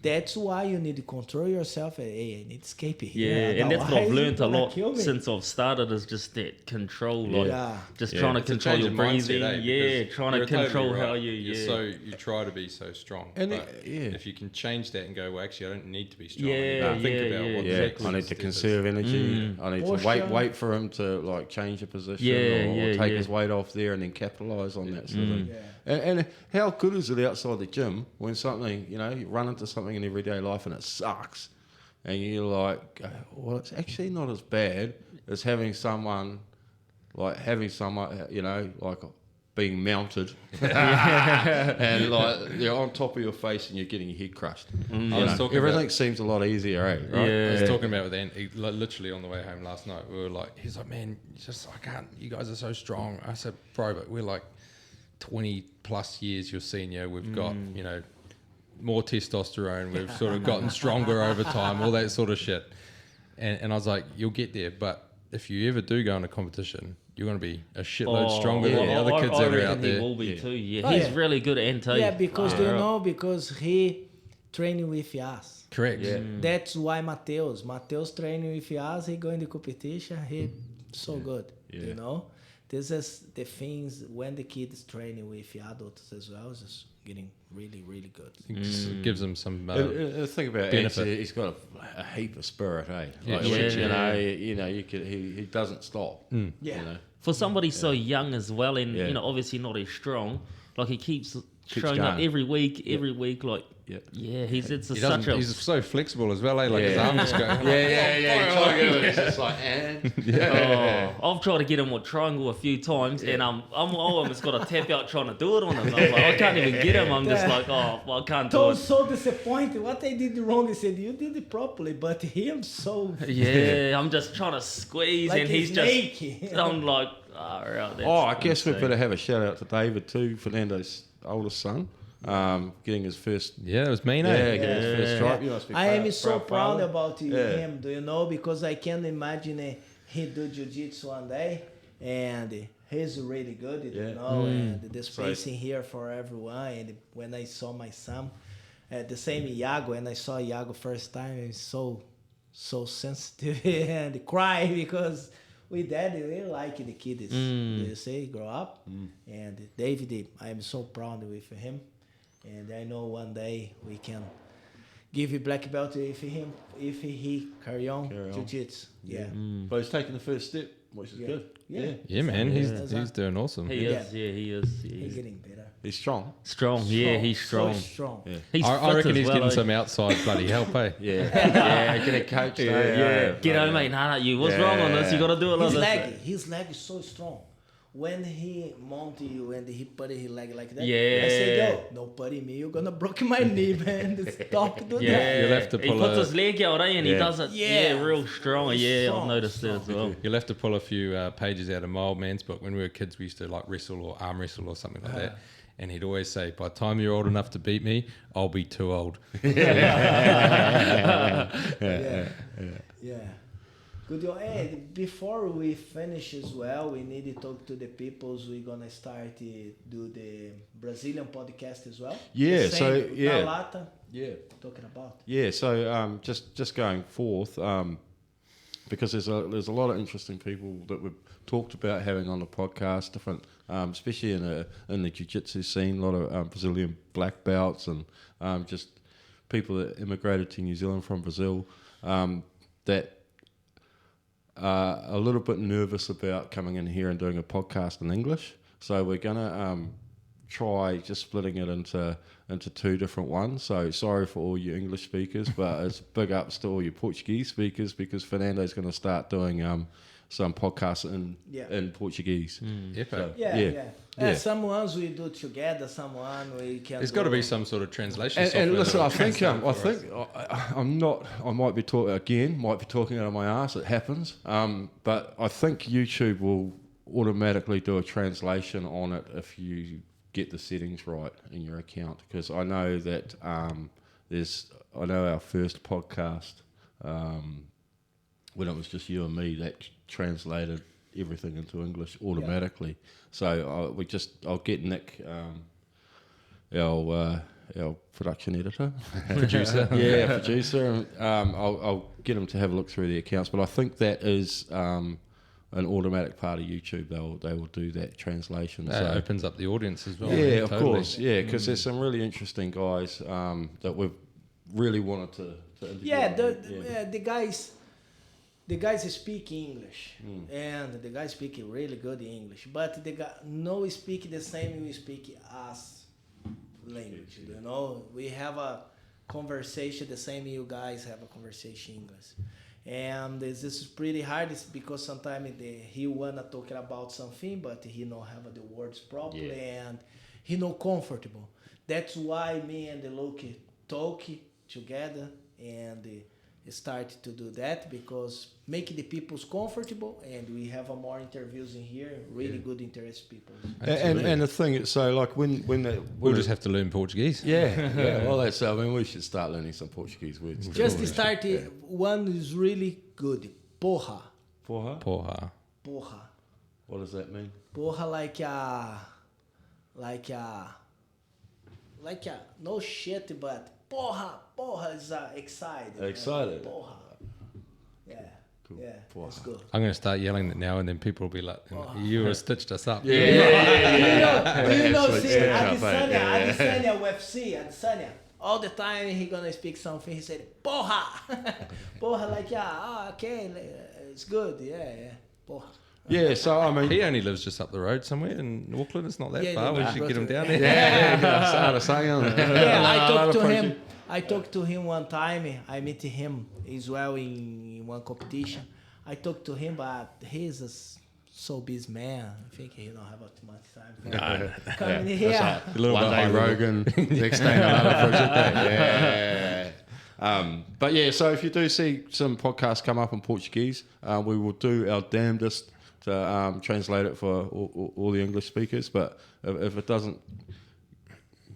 That's why you need to control yourself. Hey, I need to escape here. Yeah, and that's what I've Otherwise, learned a you're gonna lot kill me. since I've started is just that control, like Yeah. just Yeah. trying to It's a control change your of breathing. mindset, eh? Because Trying to you're totally control right. how you You try to be so strong. And but if you can change that and go, well, actually, I don't need to be strong. Yeah, and think yeah, about yeah. what Yeah, the next I need to step is. conserve energy. I need to Posture. wait for him to like change a position Yeah, or take yeah. his weight off there and then capitalize on that sort of thing. Yeah. And how good is it outside the gym when something, you run into something in everyday life and it sucks, and you're like, well, it's actually not as bad as having someone, like being mounted and like you're on top of your face and you're getting your head crushed. I was talking Everything about- seems a lot easier, right? I was talking about with Andy, literally on the way home last night. We were like, he's like, man, I can't. You guys are so strong. I said, bro, but we're like 20 plus years your senior. We've got more testosterone. We've sort of gotten stronger over time. All that sort of shit. And I was like, you'll get there, but if you ever do go in a competition, you're going to be a shitload stronger than the other kids that are out He there. will be too. Yeah, Oh, he's yeah. really good at Anto. Yeah, because because he training with us. Correct. Yeah. That's why Mateus training with us. He go in the competition. He so good. Yeah. This is the things when the kids training with adults as well. Is just getting really, really good. It gives them some The thing about Ants, benefit. he's got a heap of spirit, eh? Yeah. Like, which, he doesn't stop. Yeah. You know? For somebody so young as well, and Yeah. obviously not as strong, like he keeps showing up going. every week. Like Yeah. he's He doesn't, he's so flexible as well, eh? Like his Yeah. arms go. It's just like, and I've tried to get him with triangle a few times, and I'm almost got a tap out trying to do it on him. I'm like, I can't even get him. I'm just like, well, I can't do it. So disappointed. What I did wrong? He said you did it properly, but him so Yeah, I'm just trying to squeeze, like and a he's snake. just. I'm like, right. I guess we better have a shout out to David too, Fernando's oldest son, getting his first. Yeah, it was mean, Yeah, eh? getting his first stripe. You must be I am so proud proud father. about Yeah. him. Do you know? Because I can imagine he do jiu-jitsu one day, and he's really good. You Yeah. know, and the space in here for everyone. And when I saw my son, The same Iago, and I saw Iago first time, he's so sensitive and cry because with that they like the kids. They say grow up, and David, I am so proud with him, and I know one day we can give a black belt if he carry on jiu-jitsu. Yeah. But he's taking the first step, which is good. Yeah, man, he's doing awesome. He is. He's getting better. He's strong. Yeah, he's strong. So strong. Yeah. He's I fit reckon as he's well, getting eh? some outside bloody help, eh? Yeah, get a coach. G'day, mate. Nah, you. What's wrong on this? You got to do it like this. His leg is so strong. When he mount you and he put his leg like that, Yeah. I said, yo, no putty me, you're gonna break my knee, man. Stop doing Yeah, that. You'll have to he pull puts a- his leg out, eh, and he does it. Yeah. Real strong. Yeah, Strong, I've noticed that as well. You'll have to pull a few pages out of my old man's book. When we were kids, we used to like wrestle or arm wrestle or something like that. And he'd always say, by the time you're old enough to beat me, I'll be too old. Yeah. Good. Hey, before we finish as well, we need to talk to the peoples. We're gonna start to do the Brazilian podcast as well. Yeah, The so, same yeah. Na-Lata Yeah. talking about. Yeah, so just going forth, because there's a lot of interesting people that we've talked about having on the podcast, different, especially in the jiu-jitsu scene, a lot of Brazilian black belts and just people that immigrated to New Zealand from Brazil that are a little bit nervous about coming in here and doing a podcast in English. So we're gonna try just splitting it into two different ones. So sorry for all you English speakers, but it's big ups to all you Portuguese speakers because Fernando's going to start doing some podcasts in Portuguese. So, Yeah. Some ones we do together, someone we can. There's got to be some sort of translation And software. listen, I that'll think I'm not. I might be talking out of my ass. It happens. But I think YouTube will automatically do a translation on it if you get the settings right in your account. Because I know that I know our first podcast when it was just you and me that translated everything into English automatically. Yeah. So I'll get Nick, our production editor, producer, producer. And, I'll get him to have a look through the accounts. But I think that is an automatic part of YouTube. They will do that translation. That opens up the audience as well. Yeah, of course. Yeah, because there's some really interesting guys that we've really wanted to interview. The guys speak English, and the guys speak really good English, but the guy no speak the same we speak as language. You know, we have a conversation the same you guys have a conversation English, and this is pretty hard. It's because sometimes he wanna talk about something, but he don't have the words properly, and he not comfortable. That's why me and the Loki talk together and. Start to do that because make the people's comfortable and we have more interviews in here, really good interest people. And the thing is, so like when we'll just have to learn Portuguese. Well, that's we should start learning some Portuguese words. Just start one is really good. Porra. Porra. What does that mean? Porra like no shit, but porra is excited. Excited. Porra. Yeah. Cool. Yeah. Porra. That's good. I'm going to start yelling it now, and then people will be like, "You have stitched us up." You know, see, Adesanya UFC, all the time he gonna speak something. He said, "Porra, porra," like okay, it's good, porra. Yeah, so I mean, he only lives just up the road somewhere in Auckland. It's not that far. We should get him down there. I talked to him one time. I met him as well in one competition. I talked to him, but he's a so busy man. I think he don't have too much time. Coming here. One day Rogan, next day another project. But yeah, so if you do see some podcasts come up in Portuguese, we will do our damnedest to translate it for all the English speakers. But if it doesn't,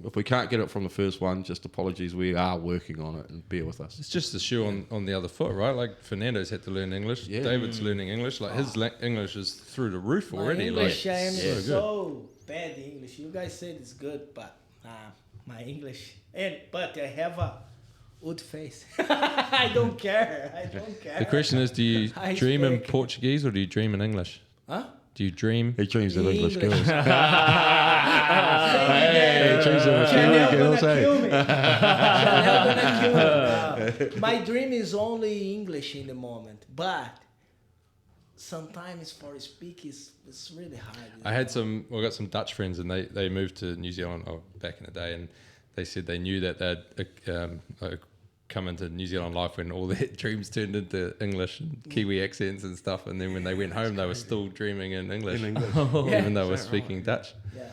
if we can't get it from the first one, just apologies. We are working on it and bear with us. It's just the shoe on the other foot, right? Like Fernando's had to learn English. Yeah. David's learning English. Like his English is through the roof already. English, like, I am so bad English. You guys said it's good, but My English, but I have a wood face. I don't care. The question is, do you I dream in speak- Portuguese or do you dream in English? Huh? Do you dream? He dreams of English English. girls. Hey, He dreams of Chanel Kiwi girls, gonna hey. kill me. Chanel gonna kill me. My dream is only English in the moment, but sometimes for speak it's really hard. I got some Dutch friends and they moved to New Zealand back in the day, and they said they knew that they'd come into New Zealand life when all their dreams turned into English and Kiwi accents and stuff, and then when they went home they were still dreaming in English, In English. even though they were speaking Dutch. Yeah.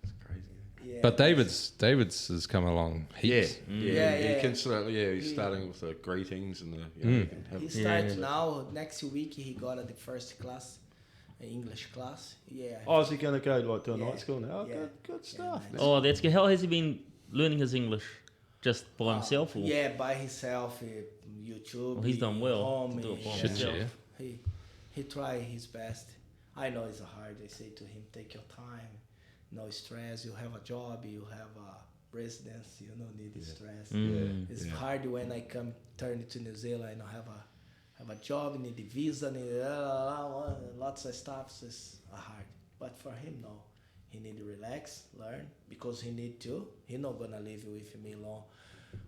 It's crazy. Yeah. But David's has come along heaps. Yeah. He can he's starting with the greetings and the. You can have, He starts now. Next week he got the first class, English class. Yeah. oh, is he going to go like to a Yeah. night school now? Oh, Yeah. good stuff. nice. Oh, that's good. How has he been learning his English? Just by himself? Or? Yeah, by himself. YouTube. Well, he's done well home, to do it by Should you? himself. He tried his best. I know it's hard. I say to him, take your time, no stress. You have a job, you have a residence. You don't need stress. Mm. It's hard when I turn to New Zealand. I don't have a job, need a visa, need lots of stuff. It's hard. But for him, no. He need to relax, learn, because he need to. He not gonna live with me long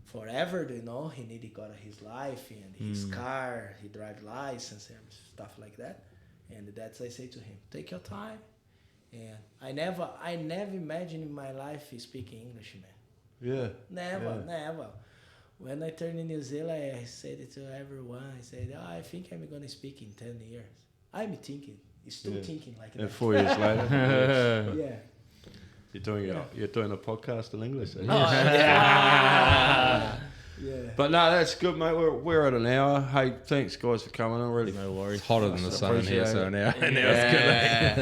forever, you know. He need to got his life and his car. He drive license and stuff like that. And that's I say to him, take your time. And I never imagined in my life speaking English, man. Yeah. Never. When I turned in New Zealand, I said it to everyone. I said, I think I'm gonna speak in 10 years. I'm thinking. Still thinking like And that. 4 years later, Yeah. you're doing a podcast in English. Oh, yeah. But no, that's good, mate. We're at an hour. Hey, thanks guys for coming. I'm really No worries. It's hotter than the sun in here, so now it's good.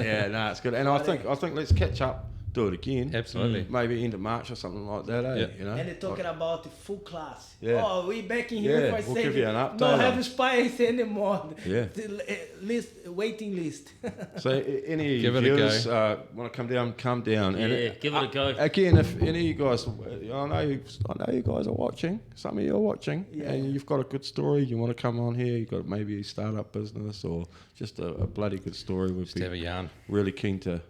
yeah, it's good. And I think let's catch up, do it again. Absolutely. Maybe end of March or something like that. Yeah. You know. And they're talking about the full class. Yeah. Oh, we back in here Yeah, for we'll saying give you an update no on- have spice anymore. Yeah. The waiting list. So any Give it a viewers want to come down. Yeah, And give it a go. Again, if any of you guys, I know you guys are watching. Some of you are watching, Yeah. and you've got a good story. You want to come on here. You've got maybe a startup business or just a bloody good story. We'd Just have a be yarn. really keen to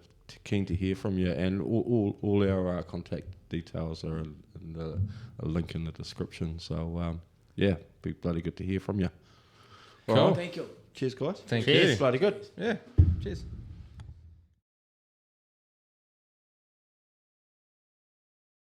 hear from you. And all our contact details are in a link in the description. So yeah, be bloody good to hear from you. Cool. All right. Thank you. Cheers, guys. Thank Cheers. you. Bloody good. Yeah. Cheers.